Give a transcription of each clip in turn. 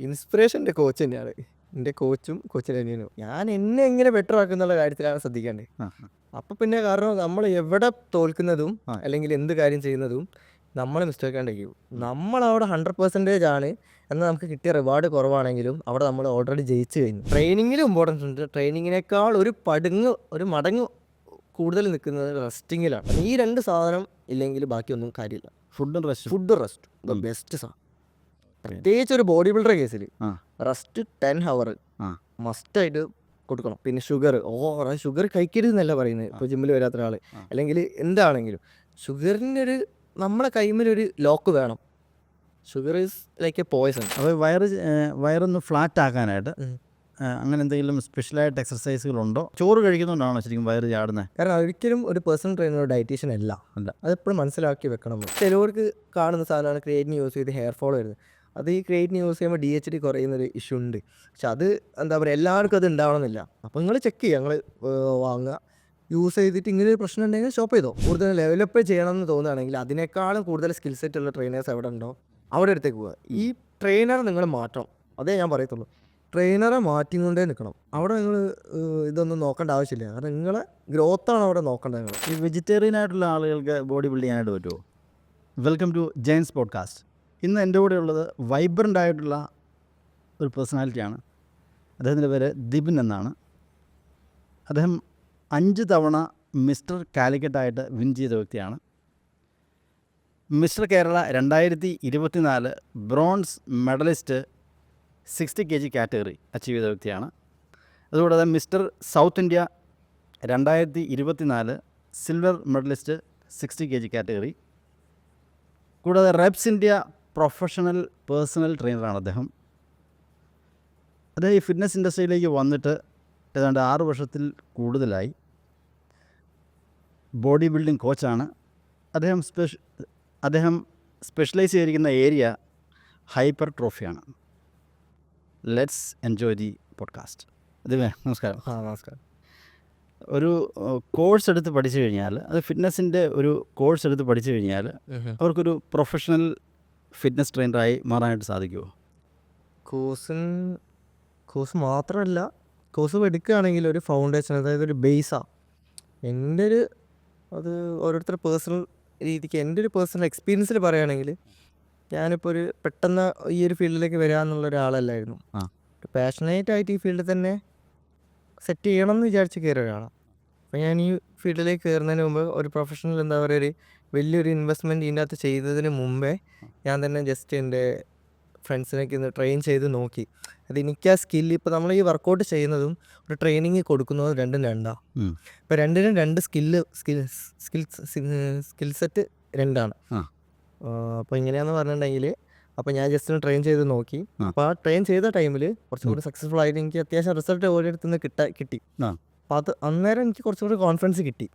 Inspiration എൻ്റെ coach തന്നെയാണ്. എൻ്റെ കോച്ചും കോച്ചിൻ്റെ അനിയനും. ഞാൻ എന്നെ എങ്ങനെ ബെറ്റർ ആക്കുന്നുള്ള കാര്യത്തിലാണ് ശ്രദ്ധിക്കേണ്ടത്. ആ, അപ്പം പിന്നെ കാരണം നമ്മൾ എവിടെ തോൽക്കുന്നതും ആ. അല്ലെങ്കിൽ എന്ത് കാര്യം ചെയ്യുന്നതും നമ്മളെ മിസ്റ്റേക്ക് ആണ്ടിരിക്കും. നമ്മളവിടെ 100% ആണ് എന്നാൽ നമുക്ക് കിട്ടിയ റിവാർഡ് കുറവാണെങ്കിലും അവിടെ നമ്മൾ ഓൾറെഡി ജയിച്ചു കഴിഞ്ഞു. ട്രെയിനിങ്ങിൽ ഇമ്പോർട്ടൻസ് ഉണ്ട്. ട്രെയിനിങ്ങിനേക്കാൾ ഒരു മടങ്ങ് കൂടുതൽ നിൽക്കുന്നത് റെസ്റ്റിങ്ങിലാണ്. ഈ രണ്ട് സാധനം ഇല്ലെങ്കിൽ ബാക്കിയൊന്നും കാര്യമില്ല. ഫുഡും rest. Food rest the best സാധനം. പ്രത്യേകിച്ച് ഒരു ബോഡി ബിൽഡർ കേസിൽ ആ. റെസ്റ്റ് 10 hour ആ. മസ്റ്റായിട്ട് കൊടുക്കണം. പിന്നെ ഷുഗർ കഴിക്കരുതെന്നല്ല പറയുന്നത്. ഇപ്പോൾ ജിമ്മിൽ വരാത്ത ഒരാൾ അല്ലെങ്കിൽ എന്താണെങ്കിലും ഷുഗറിൻ്റെ നമ്മുടെ കൈമിലൊരു ലോക്ക് വേണം. Sugar is like A poison. അപ്പോൾ വയറൊന്ന് ഫ്ലാറ്റ് ആക്കാനായിട്ട് അങ്ങനെ എന്തെങ്കിലും സ്പെഷ്യലായിട്ട് എക്സസൈസുകളുണ്ടോ? ചോറ് കഴിക്കുന്നതുകൊണ്ടാണോ ശരിക്കും വയറ് ചാടുന്നത്? കാരണം ഒരിക്കലും ഒരു പേഴ്സണൽ ട്രെയിനർ ഡയറ്റീഷ്യൻ അല്ല. അതെപ്പോഴും മനസ്സിലാക്കി വെക്കണം. ചിലവർക്ക് കാണുന്ന സാധനമാണ് ക്രിയേറ്റിന് യൂസ് ചെയ്ത് ഹെയർ ഫോൾ വരുന്നത്. അത് ഈ ക്രിയേറ്റിന് യൂസ് ചെയ്യുമ്പോൾ DHT കുറയുന്നൊരു ഇഷ്യൂ ഉണ്ട്. പക്ഷെ അത് എന്താ പറയുക, എല്ലാവർക്കും അത് ഉണ്ടാവണമെന്നില്ല. അപ്പോൾ നിങ്ങൾ ചെക്ക് ചെയ്യുക, നിങ്ങൾ വാങ്ങുക, യൂസ് ചെയ്തിട്ട് ഇങ്ങനെ ഒരു പ്രശ്നം ഉണ്ടെങ്കിൽ സ്റ്റോപ്പ് ചെയ്തോ. കൂടുതൽ ലെവലപ്പ് ചെയ്യണമെന്ന് തോന്നുകയാണെങ്കിൽ അതിനേക്കാളും കൂടുതൽ സ്കിൽ സെറ്റ് ഉള്ള ട്രെയിനേഴ്സ് എവിടെ ഉണ്ടോ അവിടെ അടുത്തേക്ക് പോവുക. ഈ ട്രെയിനർ നിങ്ങൾ മാറ്റണം, അതേ ഞാൻ പറയത്തുള്ളൂ. ട്രെയിനറെ മാറ്റിക്കൊണ്ടേ നിൽക്കണം. അവിടെ നിങ്ങൾ ഇതൊന്നും നോക്കേണ്ട ആവശ്യമില്ല. കാരണം നിങ്ങളെ ഗ്രോത്താണ് അവിടെ നോക്കേണ്ടത്. ഈ വെജിറ്റേറിയൻ ആയിട്ടുള്ള ആളുകൾക്ക് ബോഡി ബിൽഡ് ചെയ്യാനായിട്ട് പറ്റുമോ? Welcome to Jain's podcast. ഇന്ന് എൻ്റെ കൂടെ ഉള്ളത് വൈബ്രൻ്റ് ആയിട്ടുള്ള ഒരു പേഴ്സണാലിറ്റിയാണ്. അദ്ദേഹത്തിൻ്റെ പേര് ദിബിൻ എന്നാണ്. അദ്ദേഹം 5 തവണ മിസ്റ്റർ കാലിക്കറ്റായിട്ട് വിൻ ചെയ്ത വ്യക്തിയാണ്. Mister Kerala 2024 bronze medallist 60 kg category achieve ചെയ്ത വ്യക്തിയാണ്. അതുകൂടാതെ mister south India 2024 silver medallist 60 kg category. കൂടാതെ റെപ്സ് ഇന്ത്യ പ്രൊഫഷണൽ പേഴ്സണൽ ട്രെയിനറാണ് അദ്ദേഹം. അദ്ദേഹം ഈ ഫിറ്റ്നസ് ഇൻഡസ്ട്രിയിലേക്ക് വന്നിട്ട് ഏതാണ്ട് 6 വർഷത്തിൽ കൂടുതലായി. ബോഡി ബിൽഡിംഗ് കോച്ചാണ്. അദ്ദേഹം സ്പെഷ്യലൈസ് ചെയ്തിരിക്കുന്ന ഏരിയ ഹൈപ്പർ ട്രോഫിയാണ്. Let's enjoy the podcast. അതെ, നമസ്കാരം. നമസ്കാരം. ഒരു കോഴ്സ് എടുത്ത് പഠിച്ചു കഴിഞ്ഞാൽ, അത് ഫിറ്റ്നസിൻ്റെ ഒരു കോഴ്സ് എടുത്ത് പഠിച്ചു കഴിഞ്ഞാൽ അവർക്കൊരു പ്രൊഫഷണൽ ഫിറ്റ്നസ് ട്രെയിനറായി മാറാനായിട്ട് സാധിക്കുമോ? കോഴ്സ് മാത്രമല്ല, കോഴ്സ് എടുക്കുകയാണെങ്കിൽ ഒരു ഫൗണ്ടേഷൻ, അതായത് ഒരു ബേസാണ്. അത് ഓരോരുത്തരുടെ പേഴ്സണൽ രീതിക്ക് എൻ്റെ ഒരു പേഴ്സണൽ എക്സ്പീരിയൻസിൽ പറയുകയാണെങ്കിൽ, ഞാനിപ്പോൾ പെട്ടെന്ന് ഈ ഒരു ഫീൽഡിലേക്ക് വരാമെന്നുള്ള ഒരാളല്ലായിരുന്നു. പാഷനേറ്റ് ആയിട്ട് ഈ ഫീൽഡിൽ തന്നെ സെറ്റ് ചെയ്യണം എന്ന് വിചാരിച്ച് കയറുകയാണ്. അപ്പോൾ ഞാൻ ഈ ഫീൽഡിലേക്ക് കയറുന്നതിന് മുമ്പ് ഒരു പ്രൊഫഷണൽ എന്താ പറയുക, ഒരു വലിയൊരു ഇൻവെസ്റ്റ്മെൻറ്റ് ഇതിൻ്റെ അകത്ത് ചെയ്തതിന് മുമ്പേ ഞാൻ തന്നെ ജസ്റ്റ് എൻ്റെ ഫ്രണ്ട്സിനൊക്കെ ഇന്ന് ട്രെയിൻ ചെയ്ത് നോക്കി. അത് എനിക്ക് ആ സ്കില്ല്, ഇപ്പോൾ നമ്മൾ ഈ വർക്കൗട്ട് ചെയ്യുന്നതും ഒരു ട്രെയിനിങ് കൊടുക്കുന്നതും രണ്ടും രണ്ടാണ്. ഇപ്പോൾ രണ്ടിനും രണ്ട് സ്കിൽ സെറ്റ് രണ്ടാണ്. അപ്പോൾ ഇങ്ങനെയാണെന്ന് പറഞ്ഞിട്ടുണ്ടെങ്കിൽ, അപ്പോൾ ഞാൻ ജസ്റ്റ് ഒന്ന് ട്രെയിൻ ചെയ്ത് നോക്കി. അപ്പോൾ ആ ട്രെയിൻ ചെയ്ത ടൈമിൽ കുറച്ചും കൂടി സക്സസ്ഫുൾ ആയിട്ട് എനിക്ക് അത്യാവശ്യം റിസൾട്ട് ഓരോരുത്തർ നിന്ന് കിട്ടി. അപ്പോൾ അത് അന്നേരം എനിക്ക് കുറച്ചും കൂടി കോൺഫിഡൻസ് കിട്ടി.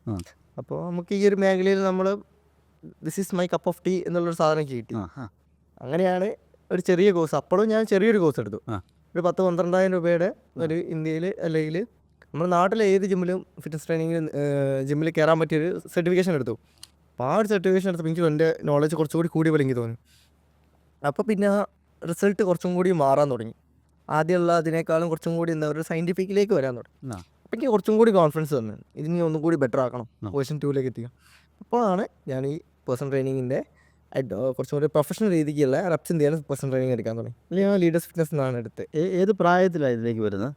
അപ്പോൾ നമുക്ക് ഈ ഒരു മേഖലയിൽ നമ്മൾ this is my cup of tea എന്നുള്ളൊരു സാധനം കിട്ടി. അങ്ങനെയാണ് ഒരു ചെറിയ കോഴ്സ്. അപ്പോഴും ഞാൻ ചെറിയൊരു കോഴ്സ് എടുത്തു. ഒരു 10-12,000 രൂപയുടെ ഒരു ഇന്ത്യയിൽ അല്ലെങ്കിൽ നമ്മുടെ നാട്ടിലെ ഏത് ജിമ്മിലും ഫിറ്റ്നസ് ട്രെയിനിങ്ങിൽ ജിമ്മിൽ കയറാൻ പറ്റിയൊരു സർട്ടിഫിക്കേഷൻ എടുത്തു. അപ്പോൾ ആ ഒരു സർട്ടിഫിക്കേഷൻ എടുത്തപ്പോൾ എനിക്ക് എൻ്റെ നോളജ് കുറച്ചുകൂടി കൂടിയ പോലെ എനിക്ക് തോന്നി. അപ്പോൾ പിന്നെ ആ റിസൾട്ട് കുറച്ചും കൂടി മാറാൻ തുടങ്ങി. ആദ്യമുള്ള അതിനേക്കാളും കുറച്ചും കൂടി എന്താ പറയുക, സയൻറ്റിഫിക്കിലേക്ക് വരാൻ തുടങ്ങി. അപ്പോൾ എനിക്ക് കുറച്ചും കൂടി കോൺഫിഡൻസ് തന്നു, ഇതിനി ഒന്നും കൂടി ബെറ്റർ ആക്കണം, വേർഷൻ 2ലേക്ക് എത്തിക്കാം. അപ്പോഴാണ് ഞാൻ ഈ പേഴ്സണൽ ട്രെയിനിങ്ങിൻ്റെ കുറച്ചും കൂടി പ്രൊഫഷണൽ രീതിക്കുള്ള റെപ്സ് ഇന്ത്യയിൽ പേഴ്സണൽ ട്രെയിനിങ് എടുക്കാൻ തുടങ്ങി. ഞാൻ ലീഡേഴ്സ് ഫിറ്റ്നസ് എന്നാണ് എടുത്തത്. ഏത് പ്രായത്തിലാണ് ഇതിലേക്ക് വരുന്നത്?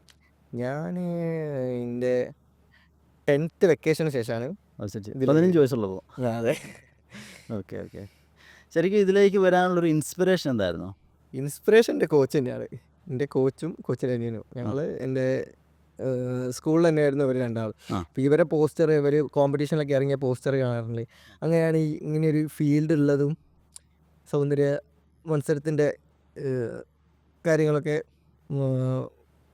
ഞാൻ എൻ്റെ 10th വെക്കേഷന് ശേഷമാണ്. 15 വയസ്സുള്ളപ്പോൾ? അതെ. ഓക്കെ. ശരിക്കും ഇതിലേക്ക് വരാനുള്ളൊരു ഇൻസ്പിറേഷൻ എന്തായിരുന്നു? ഇൻസ്പിറേഷൻ എൻ്റെ കോച്ച് തന്നെയാണ്. എൻ്റെ കോച്ചും കോച്ചിൻ്റെ അനിയനും. ഞങ്ങൾ എൻ്റെ സ്കൂളിൽ തന്നെയായിരുന്നു ഇവർ രണ്ടാളും. അപ്പോൾ ഇവരെ പോസ്റ്റർ, ഇവർ കോമ്പറ്റീഷനിലൊക്കെ ഇറങ്ങിയ പോസ്റ്റർ കാണാറുണ്ട്. അങ്ങനെയാണ് ഇങ്ങനെയൊരു ഫീൽഡ് ഉള്ളതും സൗന്ദര്യ മത്സരത്തിൻ്റെ കാര്യങ്ങളൊക്കെ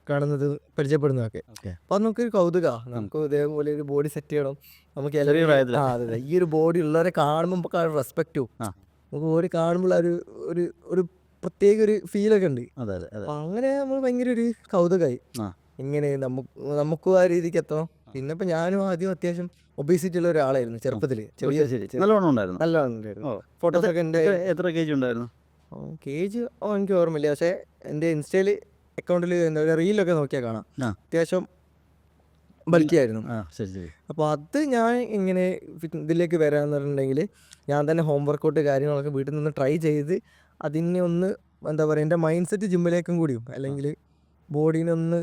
കാണുന്നത്, പരിചയപ്പെടുന്നതൊക്കെ. അപ്പോൾ അത് നമുക്കൊരു കൗതുകമാണ്. നമുക്ക് ഇതേപോലെ ഒരു ബോഡി സെറ്റ് ചെയ്യണം. നമുക്ക് അതെ, ഈ ഒരു ബോഡി ഉള്ളവരെ കാണുമ്പോൾ നമുക്ക് ആ റെസ്പെക്റ്റും, നമുക്ക് ബോഡി കാണുമ്പോൾ ഒരു പ്രത്യേക ഒരു ഫീലൊക്കെ ഉണ്ട്. അപ്പം അങ്ങനെ നമ്മൾ ഭയങ്കര ഒരു കൗതുകമായി. ഇങ്ങനെ നമുക്കും ആ രീതിക്ക് എത്തണം. പിന്നെ ഇപ്പം ഞാനും ആദ്യം അത്യാവശ്യം ഒബേസിറ്റി ഉള്ള ഒരാളായിരുന്നു ചെറുപ്പത്തിൽ. നല്ലോണം ഉണ്ടായിരുന്നു. നല്ലോണം ഉണ്ടായിരുന്നു. ഫോട്ടോസൊക്കെ എൻ്റെ എത്ര kg ഉണ്ടായിരുന്നു? കേജ് എനിക്ക് ഓർമ്മയില്ല, പക്ഷേ എൻ്റെ ഇൻസ്റ്റയിൽ അക്കൗണ്ടിൽ എന്താ പറയുക റീലൊക്കെ നോക്കിയാൽ കാണാം അത്യാവശ്യം ബൾക്കിയായിരുന്നു. ശരി ശരി. അപ്പോൾ അത് ഞാൻ ഇങ്ങനെ ഇതിലേക്ക് വരാമെന്ന് പറഞ്ഞിട്ടുണ്ടെങ്കിൽ ഞാൻ തന്നെ ഹോം വർക്കൗട്ട് കാര്യങ്ങളൊക്കെ വീട്ടിൽ നിന്ന് ട്രൈ ചെയ്ത് അതിനെ ഒന്ന് എന്താ പറയുക എൻ്റെ മൈൻഡ് സെറ്റ് ജിമ്മിലേക്കും കൂടിയും അല്ലെങ്കിൽ ബോഡീനെ ഒന്ന്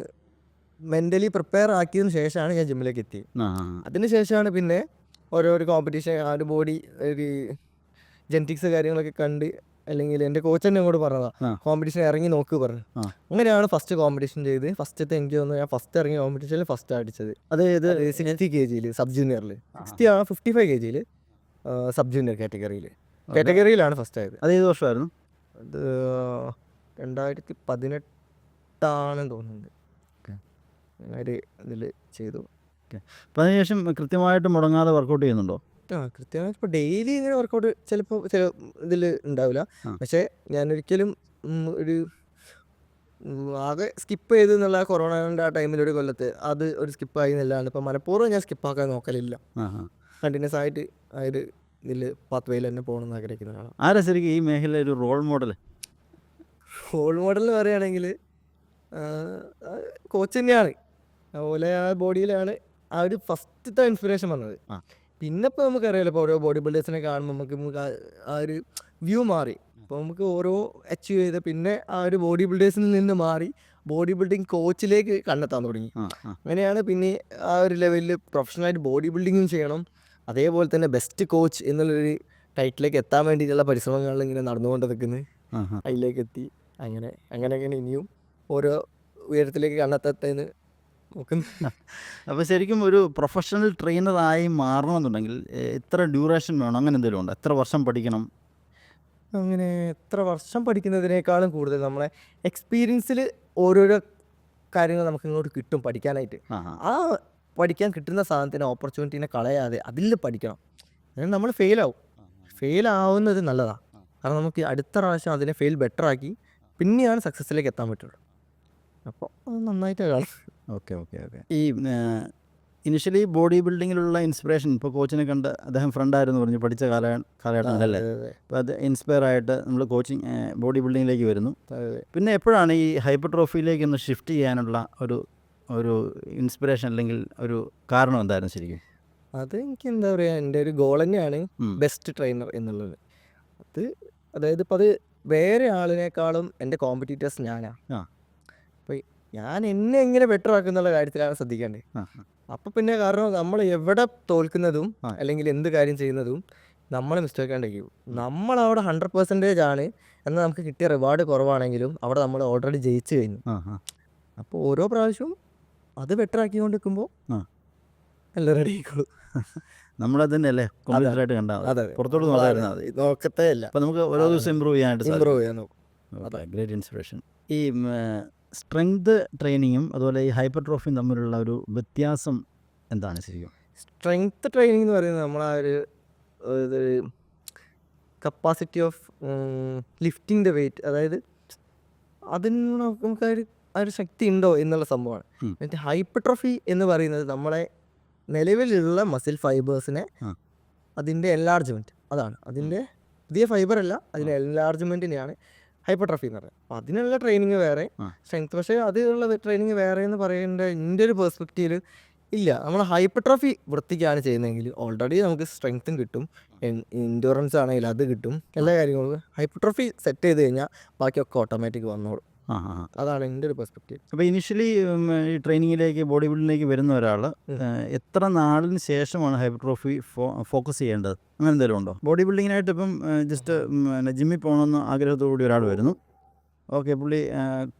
മെൻ്റലി പ്രിപ്പയർ ആക്കിയതിന് ശേഷമാണ് ഞാൻ ജിമ്മിലേക്ക് എത്തിയത്. അതിന് ശേഷമാണ് പിന്നെ ഓരോരോ കോമ്പറ്റീഷൻ ആ ഒരു ബോഡി ഒരു ജെനറ്റിക്സ് കാര്യങ്ങളൊക്കെ കണ്ട് അല്ലെങ്കിൽ എൻ്റെ കോച്ച് തന്നെ അങ്ങോട്ട് പറഞ്ഞതാണ് കോമ്പറ്റീഷൻ ഇറങ്ങി നോക്ക് പറഞ്ഞു. അങ്ങനെയാണ് ഫസ്റ്റ് കോമ്പറ്റീഷൻ ചെയ്ത് ഫസ്റ്റത്തെ എനിക്ക് തോന്നുന്നു ഞാൻ ഫസ്റ്റ് ഇറങ്ങിയ കോമ്പറ്റീഷനിൽ ഫസ്റ്റ് അടിച്ചത്. അത് 60 kg സബ് ജൂനിയറിൽ 60 ആണ് 55 kg സബ് ജൂനിയർ കാറ്റഗറിയിലാണ് ഫസ്റ്റ് ആയത്. അത് ഏത് വർഷമായിരുന്നു? അത് 2018 തോന്നുന്നുണ്ട്. ഒരു ഇതിൽ ചെയ്തു. അപ്പം അതിനുശേഷം കൃത്യമായിട്ട് മുടങ്ങാതെ വർക്കൗട്ട് ചെയ്യുന്നുണ്ടോ? കൃത്യമായിട്ട് ഇപ്പോൾ ഡെയിലി ഇങ്ങനെ വർക്കൗട്ട് ചിലപ്പോൾ ചില ഇതിൽ ഉണ്ടാവില്ല, പക്ഷേ ഞാനൊരിക്കലും ഒരു ആകെ സ്കിപ്പ് ചെയ്ത് എന്നുള്ള കൊറോണയുടെ ആ ടൈമിൽ ഒരു കൊല്ലത്ത് അത് ഒരു സ്കിപ്പായി എന്നല്ലാണ്ട് ഇപ്പോൾ മനഃപൂർവ്വം ഞാൻ സ്കിപ്പാക്കാൻ നോക്കലില്ല. കണ്ടിന്യൂസ് ആയിട്ട് ആ ഒരു ഇതിൽ പാത്വേയിൽ തന്നെ പോകണമെന്ന് ആഗ്രഹിക്കുന്നതാണ്. ആരാ ശരിക്കും ഈ മേഖലയിൽ ഒരു റോൾ മോഡൽ? റോൾ മോഡൽ എന്ന് പറയുകയാണെങ്കിൽ കോച്ച് തന്നെയാണ്. അതുപോലെ ആ ബോഡിയിലാണ് ആ ഒരു ഫസ്റ്റത്തെ ഇൻസ്പിറേഷൻ വന്നത്. പിന്നെ ഇപ്പോൾ നമുക്കറിയാലോ ഇപ്പോൾ ഓരോ ബോഡി ബിൽഡേഴ്സിനെ കാണുമ്പോൾ നമുക്ക് ആ ഒരു വ്യൂ മാറി. അപ്പോൾ നമുക്ക് ഓരോ അച്ചീവ് ചെയ്ത് പിന്നെ ആ ഒരു ബോഡി ബിൽഡേഴ്സിൽ നിന്ന് മാറി ബോഡി ബിൽഡിംഗ് കോച്ചിലേക്ക് കണ്ടെത്താൻ തുടങ്ങി. അങ്ങനെയാണ് പിന്നെ ആ ഒരു ലെവലിൽ പ്രൊഫഷണലായിട്ട് ബോഡി ബിൽഡിങ്ങും ചെയ്യണം, അതേപോലെ തന്നെ ബെസ്റ്റ് കോച്ച് എന്നുള്ളൊരു ടൈറ്റിലേക്ക് എത്താൻ വേണ്ടിയിട്ടുള്ള പരിശ്രമങ്ങളിൽ ഇങ്ങനെ നടന്നുകൊണ്ട് നിൽക്കുന്നത്. അതിലേക്ക് എത്തി അങ്ങനെ ഇനിയും ഓരോ ഉയരത്തിലേക്ക് കണ്ടെത്തത്തേന്ന് നോക്കുന്നു. അപ്പോൾ ശരിക്കും ഒരു പ്രൊഫഷണൽ ട്രെയിനറായി മാറണമെന്നുണ്ടെങ്കിൽ എത്ര ഡ്യൂറേഷൻ വേണം, അങ്ങനെ എന്തെങ്കിലും ഉണ്ടോ? എത്ര വർഷം പഠിക്കണം? അങ്ങനെ എത്ര വർഷം പഠിക്കുന്നതിനേക്കാളും കൂടുതൽ നമ്മളെ എക്സ്പീരിയൻസിൽ ഓരോരോ കാര്യങ്ങൾ നമുക്ക് ഇങ്ങോട്ട് കിട്ടും പഠിക്കാനായിട്ട്. ആ പഠിക്കാൻ കിട്ടുന്ന സാധനത്തിന് ഓപ്പർച്യൂണിറ്റീനെ കളയാതെ അതിൽ പഠിക്കണം. അങ്ങനെ നമ്മൾ ഫെയിലാവുന്നത് നല്ലതാണ്, കാരണം നമുക്ക് അടുത്ത പ്രാവശ്യം അതിനെ ബെറ്റർ ആക്കി പിന്നെയാണ് സക്സസ്സിലേക്ക് എത്താൻ പറ്റുള്ളൂ. അപ്പോൾ അത് നന്നായിട്ട് കാണും. ഓക്കെ. ഈ ഇനിഷ്യലി ബോഡി ബിൽഡിങ്ങിലുള്ള ഇൻസ്പിറേഷൻ ഇപ്പോൾ കോച്ചിനെ കണ്ട് അദ്ദേഹം ഫ്രണ്ടായിരുന്നു പറഞ്ഞു പഠിച്ച കാലഘട്ടത്തിലല്ലേ? അപ്പോൾ അത് ഇൻസ്പയർ ആയിട്ട് നമ്മൾ കോച്ചിങ് ബോഡി ബിൽഡിങ്ങിലേക്ക് വരുന്നു. പിന്നെ എപ്പോഴാണ് ഈ ഹൈപ്പർട്രോഫിയിലേക്ക് ഒന്ന് ഷിഫ്റ്റ് ചെയ്യാനുള്ള ഒരു ഇൻസ്പിറേഷൻ അല്ലെങ്കിൽ ഒരു കാരണം എന്തായിരുന്നു ശരിക്കും? അത് എനിക്ക് എന്താ പറയുക, എൻ്റെ ഒരു ഗോൾ തന്നെയാണ് ബെസ്റ്റ് ട്രെയിനർ എന്നുള്ളത്. അതായത് ഇപ്പോൾ അത് വേറെ ആളിനേക്കാളും എൻ്റെ കോമ്പറ്റീറ്റേഴ്സ് ഞാനാണ്. അപ്പോൾ ഞാൻ എന്നെ എങ്ങനെ ബെറ്റർ ആക്കുന്നുള്ള കാര്യത്തിലാണ് ശ്രദ്ധിക്കേണ്ടത്. അപ്പോൾ പിന്നെ കാരണം നമ്മൾ എവിടെ തോൽക്കുന്നതും അല്ലെങ്കിൽ എന്ത് കാര്യം ചെയ്യുന്നതും നമ്മൾ മിസ്റ്റേക്ക് ആണ്ടിരിക്കും. നമ്മളവിടെ 100% ആണ് എന്നാൽ നമുക്ക് കിട്ടിയ റിവാർഡ് കുറവാണെങ്കിലും അവിടെ നമ്മൾ ഓൾറെഡി ജയിച്ചു കഴിഞ്ഞു. അപ്പോൾ ഓരോ പ്രാവശ്യവും അത് ബെറ്റർ ആക്കിക്കൊണ്ടിരിക്കുമ്പോൾ എല്ലാം റെഡി ആയിക്കോളൂ. നമ്മളത് തന്നെയല്ലേ കോമ്പറ്റീറ്ററായിട്ട് കണ്ടാൽ പുറത്തോട്ട് നോക്കത്തേ ഇല്ല. അപ്പോൾ നമുക്ക് ഓരോ ദിവസം ഇമ്പ്രൂവ് ചെയ്യാൻ നോക്കും. Great inspiration. ഈ സ്ട്രെങ്ത് ട്രെയിനിങ്ങും അതുപോലെ ഈ ഹൈപ്പർട്രോഫിയും തമ്മിലുള്ള ഒരു വ്യത്യാസം എന്താണ് ശരിക്കും? സ്ട്രെങ്ത് ട്രെയിനിങ് എന്ന് പറയുന്നത് നമ്മളാ ഒരു capacity of lifting the weight, അതായത് അതിന് നമുക്ക് ആ ഒരു ശക്തി ഉണ്ടോ എന്നുള്ള സംഭവമാണ്. എന്നിട്ട് ഹൈപ്പർട്രോഫി എന്ന് പറയുന്നത് നമ്മളെ നിലവിലുള്ള മസിൽ ഫൈബേഴ്സിനെ അതിൻ്റെ എൻലാർജ്മെൻറ്റ്, അതാണ് അതിൻ്റെ പുതിയ ഫൈബർ അല്ല, അതിൻ്റെ എൻലാർജ്മെൻറ്റിനെയാണ് ഹൈപ്പർട്രോഫി എന്ന് പറയുന്നത്. അപ്പോൾ അതിനുള്ള ട്രെയിനിങ് വേറെ, സ്ട്രെങ്ത് പക്ഷേ അതിനുള്ള ട്രെയിനിങ് വേറെ എന്ന് പറയേണ്ട എൻ്റെ ഒരു പെർസ്പെക്റ്റീവിൽ ഇല്ല. നമ്മൾ ഹൈപ്പർട്രോഫി വൃത്തിക്കാണ് ചെയ്യുന്നതെങ്കിൽ ഓൾറെഡി നമുക്ക് സ്ട്രെങ്ത്തും കിട്ടും, എൻഡ്യൂറൻസ് ആണെങ്കിൽ അത് കിട്ടും, എല്ലാ കാര്യങ്ങളും ഹൈപ്പർട്രോഫി സെറ്റ് ചെയ്ത് കഴിഞ്ഞാൽ ബാക്കിയൊക്കെ ഓട്ടോമാറ്റിക് വന്നോളും. അതാണ് എൻ്റെ ഒരു പെർസ്പെക്റ്റീവ്. അപ്പോൾ ഇനിഷ്യലി ഈ ട്രെയിനിങ്ങിലേക്ക് ബോഡി ബിൽഡിങ്ങിലേക്ക് വരുന്ന ഒരാൾ എത്ര നാളിന് ശേഷമാണ് ഹൈപ്പർട്രോഫി ഫോക്കസ് ചെയ്യേണ്ടത്, അങ്ങനെ എന്തെങ്കിലും ഉണ്ടോ? ബോഡി ബിൽഡിങ്ങിനായിട്ട് ഇപ്പം ജസ്റ്റ് ജിമ്മിൽ പോകണമെന്ന് ആഗ്രഹത്തോടുകൂടി ഒരാൾ വരുന്നു. ഓക്കെ, പുള്ളി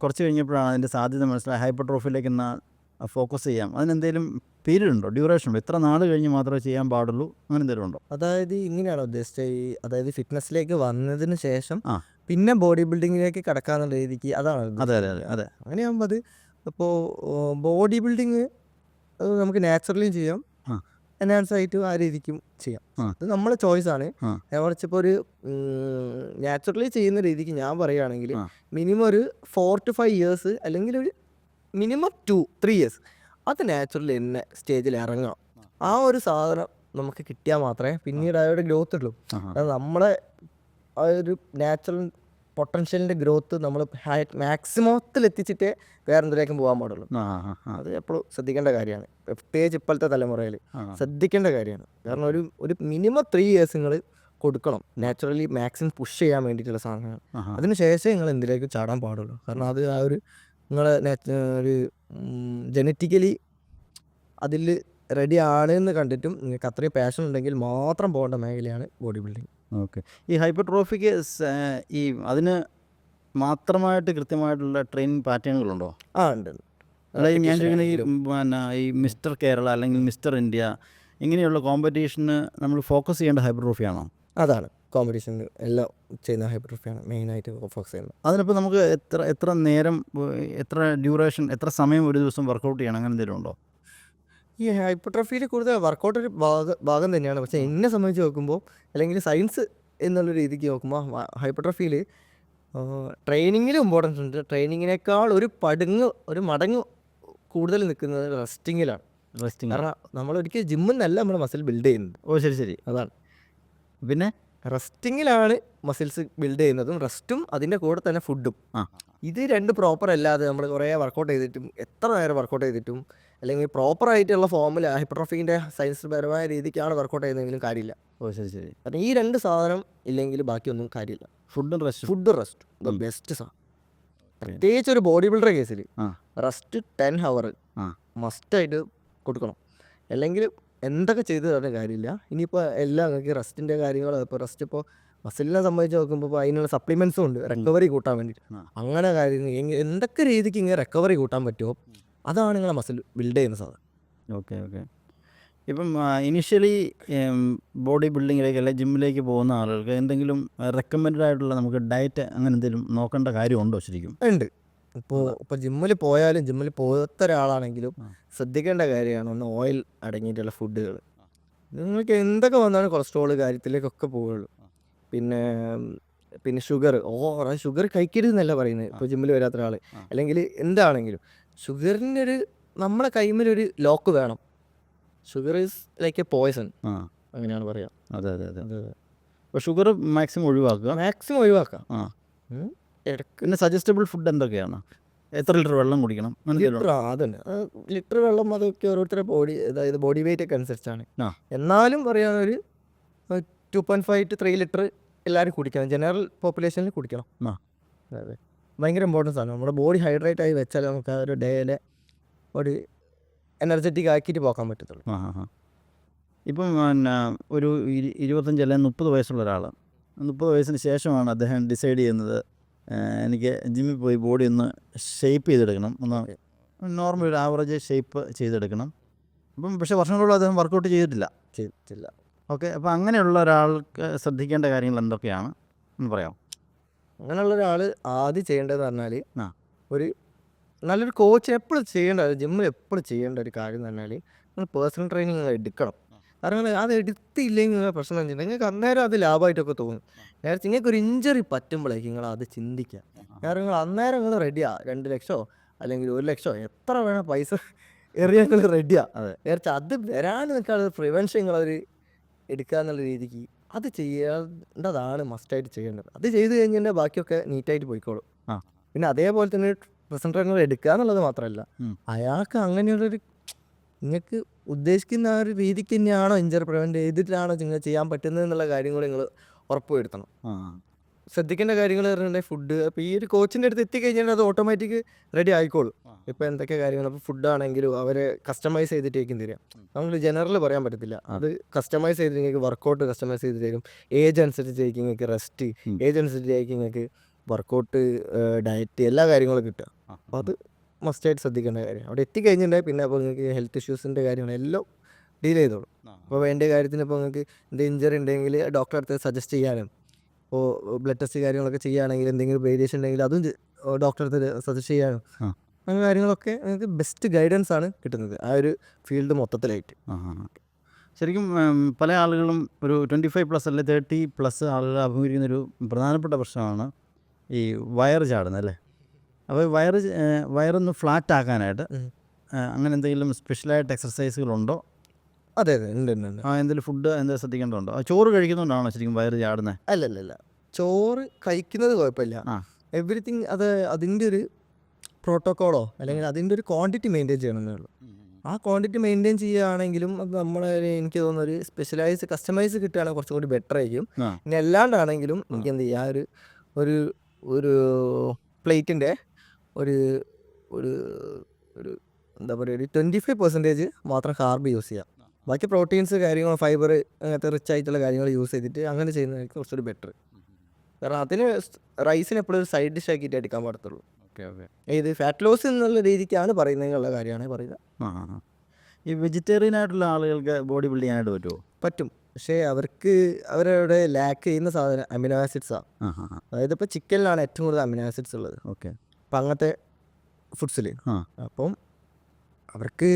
കുറച്ച് കഴിഞ്ഞപ്പോഴാണ് അതിൻ്റെ സാധ്യത മനസ്സിലായി ഹൈപ്പർട്രോഫിയിലേക്ക് എന്നാൽ ഫോക്കസ് ചെയ്യാം. അതിനെന്തെങ്കിലും പീരീഡ് ഉണ്ടോ, ഡ്യൂറേഷൻ ഉണ്ടോ, എത്ര നാൾ കഴിഞ്ഞ് മാത്രമേ ചെയ്യാൻ പാടുള്ളൂ, അങ്ങനെ എന്തെങ്കിലും ഉണ്ടോ? അതായത് ഇങ്ങനെയാണോ ഉദ്ദേശിച്ചത്, അതായത് ഫിറ്റ്നസ്സിലേക്ക് വന്നതിന് ശേഷം പിന്നെ ബോഡി ബിൽഡിങ്ങിലേക്ക് കടക്കാന്നുള്ള രീതിക്ക്, അതാണ്? അതെ. അങ്ങനെയാകുമ്പോൾ അത് ഇപ്പോൾ ബോഡി ബിൽഡിങ് അത് നമുക്ക് നാച്ചുറലിയും ചെയ്യാം, എൻഹാൻസ് ആയിട്ട് ആ രീതിക്കും ചെയ്യാം. അത് നമ്മളെ ചോയ്സാണ്. മറിച്ചിപ്പോൾ ഒരു നാച്ചുറലി ചെയ്യുന്ന രീതിക്ക് ഞാൻ പറയുകയാണെങ്കിൽ മിനിമം ഒരു 4 to 5 years അല്ലെങ്കിൽ ഒരു മിനിമം 2-3 years അത് നാച്ചുറലി എന്നെ സ്റ്റേജിൽ ഇറങ്ങണം. ആ ഒരു സാധനം നമുക്ക് കിട്ടിയാൽ മാത്രമേ പിന്നീട് അയാളുടെ ഗ്രോത്ത് ഉള്ളൂ. അത് നമ്മളെ ആ ഒരു നാച്ചുറൽ പൊട്ടൻഷ്യലിൻ്റെ ഗ്രോത്ത് നമ്മൾ മാക്സിമത്തിൽ എത്തിച്ചിട്ടേ വേറെ എന്തിലേക്കും പോകാൻ പാടുള്ളൂ. അത് എപ്പോഴും ശ്രദ്ധിക്കേണ്ട കാര്യമാണ്, പ്രത്യേകിച്ച് ഇപ്പോഴത്തെ തലമുറയിൽ ശ്രദ്ധിക്കേണ്ട കാര്യമാണ്. കാരണം ഒരു മിനിമം 3 years നിങ്ങൾ കൊടുക്കണം നാച്ചുറലി മാക്സിമം പുഷ് ചെയ്യാൻ വേണ്ടിയിട്ടുള്ള സാധനങ്ങൾ. അതിന് ശേഷം നിങ്ങൾ എന്തിലേക്ക് ചാടാൻ പാടുള്ളൂ. കാരണം അത് ആ ഒരു നിങ്ങളെ ഒരു ജനറ്റിക്കലി അതിൽ റെഡി ആണെന്ന് കണ്ടിട്ടും നിങ്ങൾക്ക് അത്രയും പാഷൻ ഉണ്ടെങ്കിൽ മാത്രം പോകേണ്ട മേഖലയാണ് ബോഡി ബിൽഡിങ്. ഓക്കെ. ഈ ഹൈപ്പർട്രോഫിക്ക് ഈ അതിന് മാത്രമായിട്ട് കൃത്യമായിട്ടുള്ള ട്രെയിനിങ് പാറ്റേണുകളുണ്ടോ? ഉണ്ട്. അതായത് ഞാൻ ചോദിക്കുന്നത് ഈ മിസ്റ്റർ കേരള അല്ലെങ്കിൽ മിസ്റ്റർ ഇന്ത്യ ഇങ്ങനെയുള്ള കോമ്പറ്റീഷന് നമ്മൾ ഫോക്കസ് ചെയ്യേണ്ട ഹൈപ്പർട്രോഫിയാണോ? അതാണ് കോമ്പറ്റീഷൻ എല്ലാം ചെയ്യുന്ന ഹൈപ്പർട്രോഫിയാണ് മെയിനായിട്ട് ഫോക്കസ് ചെയ്യുന്നത്. അതിനിപ്പോൾ നമുക്ക് എത്ര നേരം, എത്ര ഡ്യൂറേഷൻ, എത്ര സമയം ഒരു ദിവസം വർക്കൗട്ട് ചെയ്യണം, അങ്ങനെ എന്തെങ്കിലും ഉണ്ടോ? ഈ ഹൈപ്പർട്രോഫിയിൽ കൂടുതൽ വർക്കൗട്ട് ഒരു ഭാഗം തന്നെയാണ്. പക്ഷേ എന്നെ സംബന്ധിച്ച് നോക്കുമ്പോൾ, അല്ലെങ്കിൽ സയൻസ് എന്നുള്ള രീതിക്ക് നോക്കുമ്പോൾ, ഹൈപ്പർട്രോഫിയിൽ ട്രെയിനിങ്ങിലും ഇമ്പോർട്ടൻസ് ഉണ്ട്. ട്രെയിനിങ്ങിനേക്കാൾ ഒരു മടങ്ങ് കൂടുതൽ നിൽക്കുന്നത് റെസ്റ്റിങ്ങിലാണ്. കാരണം നമ്മൾ ഒരിക്കലും ജിമ്മിൽ നിന്നല്ല നമ്മൾ മസിൽ ബിൽഡ് ചെയ്യുന്നത്. ഓ ശരി ശരി. അതാണ്. പിന്നെ റെസ്റ്റിങ്ങിലാണ് മസിൽസ് ബിൽഡ് ചെയ്യുന്നതും, റെസ്റ്റും അതിൻ്റെ കൂടെ തന്നെ ഫുഡും. ഇത് 2 പ്രോപ്പർ അല്ലാതെ നമ്മൾ കുറേ വർക്കൗട്ട് ചെയ്തിട്ടും എത്ര നേരം വർക്കൗട്ട് ചെയ്തിട്ടും അല്ലെങ്കിൽ പ്രോപ്പറായിട്ടുള്ള ഫോമിൽ ഹൈപ്പർട്രോഫിൻ്റെ സയൻസ് പരമായ രീതിക്കാണ് വർക്കൗട്ട് ചെയ്യുന്നതെങ്കിലും കാര്യമില്ല. ഓ ശരി ശരി. കാരണം ഈ 2 സാധനം ഇല്ലെങ്കിൽ ബാക്കിയൊന്നും കാര്യമില്ല. ഫുഡ് റെസ്റ്റ് ദ ബെസ്റ്റ് സാധനം. പ്രത്യേകിച്ച് ഒരു ബോഡി ബിൽഡർ കേസിൽ റെസ്റ്റ് 10 hours മസ്റ്റായിട്ട് കൊടുക്കണം. അല്ലെങ്കിൽ എന്തൊക്കെ ചെയ്ത് തരേണ്ട കാര്യമില്ല. ഇനിയിപ്പോൾ എല്ലാം നിങ്ങൾക്ക് റെസ്റ്റിൻ്റെ കാര്യങ്ങൾ, ഇപ്പോൾ റെസ്റ്റ് ഇപ്പോൾ മസിലിനെ സംബന്ധിച്ച് നോക്കുമ്പോൾ ഇപ്പോൾ അതിനുള്ള സപ്ലിമെൻറ്റ്സും ഉണ്ട് റിക്കവറി കൂട്ടാൻ വേണ്ടിയിട്ട്. അങ്ങനെ കാര്യങ്ങൾ എന്തൊക്കെ രീതിക്ക് ഇങ്ങനെ റിക്കവറി കൂട്ടാൻ പറ്റുമോ അതാണ് നിങ്ങളെ മസിൽ ബിൽഡ് ചെയ്യുന്ന സാധനം. Okay okay. ഇപ്പം ഇനിഷ്യലി ബോഡി ബിൽഡിങ്ങിലേക്ക് അല്ലെങ്കിൽ ജിമ്മിലേക്ക് പോകുന്ന ആളുകൾക്ക് എന്തെങ്കിലും റെക്കമെൻഡ് ആയിട്ടുള്ള നമുക്ക് ഡയറ്റ് അങ്ങനെ എന്തെങ്കിലും നോക്കേണ്ട കാര്യമുണ്ടോ ശരിക്കും? ഉണ്ട്. ഇപ്പോൾ ജിമ്മിൽ പോയാലും ജിമ്മിൽ പോകാത്ത ഒരാളാണെങ്കിലും ശ്രദ്ധിക്കേണ്ട കാര്യമാണ് ഒന്ന് ഓയിൽ അടങ്ങിയിട്ടുള്ള ഫുഡുകൾ. നിങ്ങൾക്ക് എന്തൊക്കെ വന്നാലും കൊളസ്ട്രോൾ കാര്യത്തിലേക്കൊക്കെ പോവുള്ളൂ. പിന്നെ ഷുഗർ കഴിക്കരുതെന്നല്ല പറയുന്നത്. ഇപ്പോൾ ജിമ്മിൽ വരാത്ത ഒരാൾ അല്ലെങ്കിൽ എന്താണെങ്കിലും ഷുഗറിൻ്റെ നമ്മളെ കൈമിലൊരു ലോക്ക് വേണം. Sugar is like A poison, അങ്ങനെയാണ് പറയുക. അതെ അതെ അതെ. അപ്പോൾ ഷുഗർ മാക്സിമം ഒഴിവാക്കുക. പിന്നെ സജസ്റ്റബിൾ ഫുഡ് എന്തൊക്കെയാണ്? എത്ര ലിറ്റർ വെള്ളം കുടിക്കണം? അതുണ്ട്. ലിറ്റർ വെള്ളം അതൊക്കെ ഓരോരുത്തരുടെ അതായത് ബോഡി വെയിറ്റ് ഒക്കെ അനുസരിച്ചാണ്. എന്നാലും പറയാനൊരു 2.5 to 3 ലിറ്റർ എല്ലാവരും കുടിക്കണം. ജനറൽ പോപ്പുലേഷനിൽ കുടിക്കണം. അതെ, ഭയങ്കര ഇമ്പോർട്ടൻസ് ആണ്. നമ്മുടെ ബോഡി ഹൈഡ്രേറ്റ് ആയി വെച്ചാൽ നമുക്ക് ആ ഒരു ഡേയിലെ ഒരു എനർജറ്റിക് ആക്കിയിട്ട് പോകാൻ പറ്റത്തുള്ളൂ. ഇപ്പം ഒരു 25 അല്ലെങ്കിൽ 30 വയസ്സുള്ള ഒരാൾ, 30 വയസ്സിന് ശേഷമാണ് അദ്ദേഹം ഡിസൈഡ് ചെയ്യുന്നത് എനിക്ക് ജിമ്മിൽ പോയി ബോഡി ഒന്ന് ഷേപ്പ് ചെയ്തെടുക്കണം, ഒന്ന് നോർമൽ ഒരു ആവറേജ് ഷേപ്പ് ചെയ്തെടുക്കണം. അപ്പം പക്ഷേ വർഷങ്ങളോളം അദ്ദേഹം വർക്കൗട്ട് ചെയ്തിട്ടില്ല. ഓക്കെ. അപ്പോൾ അങ്ങനെയുള്ള ഒരാൾക്ക് ശ്രദ്ധിക്കേണ്ട കാര്യങ്ങൾ എന്തൊക്കെയാണ് എന്ന് പറയാം? അങ്ങനെയുള്ള ഒരാൾ ആദ്യം ചെയ്യേണ്ടതെന്ന് പറഞ്ഞാൽ ഒരു നല്ലൊരു കോച്ച് എപ്പോഴും ജിമ്മിൽ എപ്പോഴും ചെയ്യേണ്ട ഒരു കാര്യം എന്ന് പറഞ്ഞാൽ നിങ്ങൾ പേഴ്സണൽ ട്രെയിനിങ് എടുക്കണം. കാരണം അത് എടുത്തില്ലെങ്കിൽ പ്രശ്നം എന്ന് വെച്ചിട്ടുണ്ടെങ്കിൽ നിങ്ങൾക്ക് അന്നേരം അത് ലാഭമായിട്ടൊക്കെ തോന്നും. നേരത്തെ നിങ്ങൾക്ക് ഒരു ഇഞ്ചറി പറ്റുമ്പോഴേക്കും നിങ്ങൾ അത് ചിന്തിക്കുക. കാരണം നിങ്ങൾ അന്നേരം നിങ്ങൾ റെഡിയാണ്, 2 ലക്ഷമോ അല്ലെങ്കിൽ 1 ലക്ഷമോ എത്ര വേണം പൈസ എറിയാൻ നിങ്ങൾ റെഡിയാണ്. നേരത്തെ അത് വരാൻ നിൽക്കാതെ പ്രിവെൻഷൻ നിങ്ങളൊരു എടുക്കുക എന്നുള്ള രീതിക്ക് അത് ചെയ്യേണ്ടതാണ് മസ്റ്റായിട്ട് ചെയ്യേണ്ടത്. അത് ചെയ്ത് കഴിഞ്ഞാൽ ബാക്കിയൊക്കെ നീറ്റായിട്ട് പോയിക്കോളും. പിന്നെ അതേപോലെ തന്നെ പേഴ്സണൽ ട്രെയിനർ എടുക്കുക എന്നുള്ളത് മാത്രമല്ല, അയാൾക്ക് അങ്ങനെയുള്ളൊരു നിങ്ങൾക്ക് ഉദ്ദേശിക്കുന്ന ആ ഒരു രീതിക്ക് തന്നെയാണോ ഇഞ്ചറി പ്രിവെൻറ്റ് ചെയ്തിട്ടാണോ നിങ്ങൾ ചെയ്യാൻ പറ്റുന്നത് എന്നുള്ള കാര്യങ്ങൾ നിങ്ങൾ ഉറപ്പ് വരുത്തണം. ശ്രദ്ധിക്കേണ്ട കാര്യങ്ങൾ പറഞ്ഞിട്ടുണ്ടെങ്കിൽ ഫുഡ്. അപ്പോൾ ഈ ഒരു കോച്ചിൻ്റെ അടുത്ത് എത്തിക്കഴിഞ്ഞാൽ അത് ഓട്ടോമാറ്റിക് റെഡി ആയിക്കോളും. ഇപ്പോൾ എന്തൊക്കെ കാര്യങ്ങൾ, അപ്പോൾ ഫുഡാണെങ്കിലും അവരെ കസ്റ്റമൈസ് ചെയ്തിട്ടേക്കും തരിക. നമുക്ക് ജനറൽ പറയാൻ പറ്റത്തില്ല. അത് കസ്റ്റമൈസ് ചെയ്തിട്ട് നിങ്ങൾക്ക് വർക്കൗട്ട് കസ്റ്റമൈസ് ചെയ്തിട്ടേക്കും. ഏജ് അനുസരിച്ചേക്കും നിങ്ങൾക്ക് റെസ്റ്റ്, ഏജ് അനുസരിച്ചേക്കും നിങ്ങൾക്ക് വർക്കൗട്ട്, ഡയറ്റ്, എല്ലാ കാര്യങ്ങളും കിട്ടുക. അപ്പോൾ അത് മസ്റ്റായിട്ട് ശ്രദ്ധിക്കേണ്ട കാര്യമാണ്. അവിടെ എത്തിക്കഴിഞ്ഞിട്ടുണ്ടെങ്കിൽ പിന്നെ അപ്പോൾ നിങ്ങൾക്ക് ഹെൽത്ത് ഇഷ്യൂസിൻ്റെ കാര്യങ്ങളെല്ലാം ഡീൽ ചെയ്തോളും. അപ്പോൾ വേണ്ട കാര്യത്തിന് ഇപ്പോൾ നിങ്ങൾക്ക് എന്തെങ്കിലും ഇഞ്ചറി ഉണ്ടെങ്കിൽ ഡോക്ടറെ അടുത്ത് സജസ്റ്റ് ചെയ്യാനും, ഇപ്പോൾ ബ്ലഡ് ടെസ്റ്റ് കാര്യങ്ങളൊക്കെ ചെയ്യുകയാണെങ്കിൽ എന്തെങ്കിലും വേരിയേഷൻ ഉണ്ടെങ്കിൽ അതും ഡോക്ടറെ അടുത്ത് സജസ്റ്റ് ചെയ്യാനും, അങ്ങനെ കാര്യങ്ങളൊക്കെ നിങ്ങൾക്ക് ബെസ്റ്റ് ഗൈഡൻസ് ആണ് കിട്ടുന്നത് ആ ഒരു ഫീൽഡ് മൊത്തത്തിലായിട്ട്. ശരിക്കും പല ആളുകളും ഒരു 25+ അല്ലെങ്കിൽ 30+ ആളുകൾ അഭിമുഖീകരിക്കുന്നൊരു പ്രധാനപ്പെട്ട പ്രശ്നമാണ് ഈ വയറ് ചാടുന്നത് അല്ലേ? അപ്പോൾ വയറൊന്ന് ഫ്ലാറ്റ് ആക്കാനായിട്ട് അങ്ങനെ എന്തെങ്കിലും സ്പെഷ്യലായിട്ട് എക്സർസൈസുകളുണ്ടോ? അതെ ഉണ്ട്. എന്തെങ്കിലും ഫുഡ് എന്താ ശ്രദ്ധിക്കേണ്ടതുണ്ടോ? ചോറ് കഴിക്കുന്നതുകൊണ്ടാണോ ശരിക്കും വയറ് ചാടുന്നത്? അല്ലല്ല, ചോറ് കഴിക്കുന്നത് കുഴപ്പമില്ല. ആ. എവറിത്തിങ് അത് അതിൻ്റെ ഒരു പ്രോട്ടോക്കോളോ അല്ലെങ്കിൽ അതിൻ്റെ ഒരു ക്വാണ്ടിറ്റി മെയിൻറ്റെയിൻ ചെയ്യണമെന്നേ ഉള്ളൂ. ആ ക്വാണ്ടിറ്റി മെയിൻറ്റെയിൻ ചെയ്യുകയാണെങ്കിലും അത് നമ്മളെ എനിക്ക് തോന്നുന്നു ഒരു കസ്റ്റമൈസ് കിട്ടുകയാണെങ്കിൽ കുറച്ചും കൂടി ബെറ്റർ ആയിരിക്കും. ആ. ഇനി അല്ലാണ്ടാണെങ്കിലും എനിക്ക് എന്ത് ചെയ്യുക, ഒരു ഒരു പ്ലേറ്റിൻ്റെ ഒരു ഒരു ഒരു എന്താ പറയുക, ഒരു 25% മാത്രം കാർബ് യൂസ് ചെയ്യാം. ബാക്കി പ്രോട്ടീൻസ് കാര്യങ്ങൾ ഫൈബർ അങ്ങനത്തെ റിച്ച് ആയിട്ടുള്ള കാര്യങ്ങൾ യൂസ് ചെയ്തിട്ട് അങ്ങനെ ചെയ്യുന്നതായിരിക്കും കുറച്ചുകൂടി ബെറ്റർ. കാരണം അതിന് റൈസിന് എപ്പോഴും ഒരു സൈഡ് ഡിഷ് ആക്കിയിട്ട് എടുക്കാൻ പാടത്തുള്ളൂ. ഇത് ഫാറ്റ് ലോസ് എന്നുള്ള രീതിക്കാണ് പറയുന്നതിനുള്ള കാര്യമാണ് പറയുന്നത്. ഈ വെജിറ്റേറിയൻ ആയിട്ടുള്ള ആളുകൾക്ക് ബോഡി ബിൽഡ് ചെയ്യാനായിട്ട് പറ്റുമോ? പറ്റും. പക്ഷേ അവരുടെ ലാക്ക് ചെയ്യുന്ന സാധനം അമിനോ ആസിഡ്സാണ്. അതായത് ഇപ്പോൾ ചിക്കനിലാണ് ഏറ്റവും കൂടുതൽ അമിനോ ആസിഡ്സ് ഉള്ളത്. അപ്പം അങ്ങനത്തെ ഫുഡ്സിൽ അപ്പം അവർക്ക്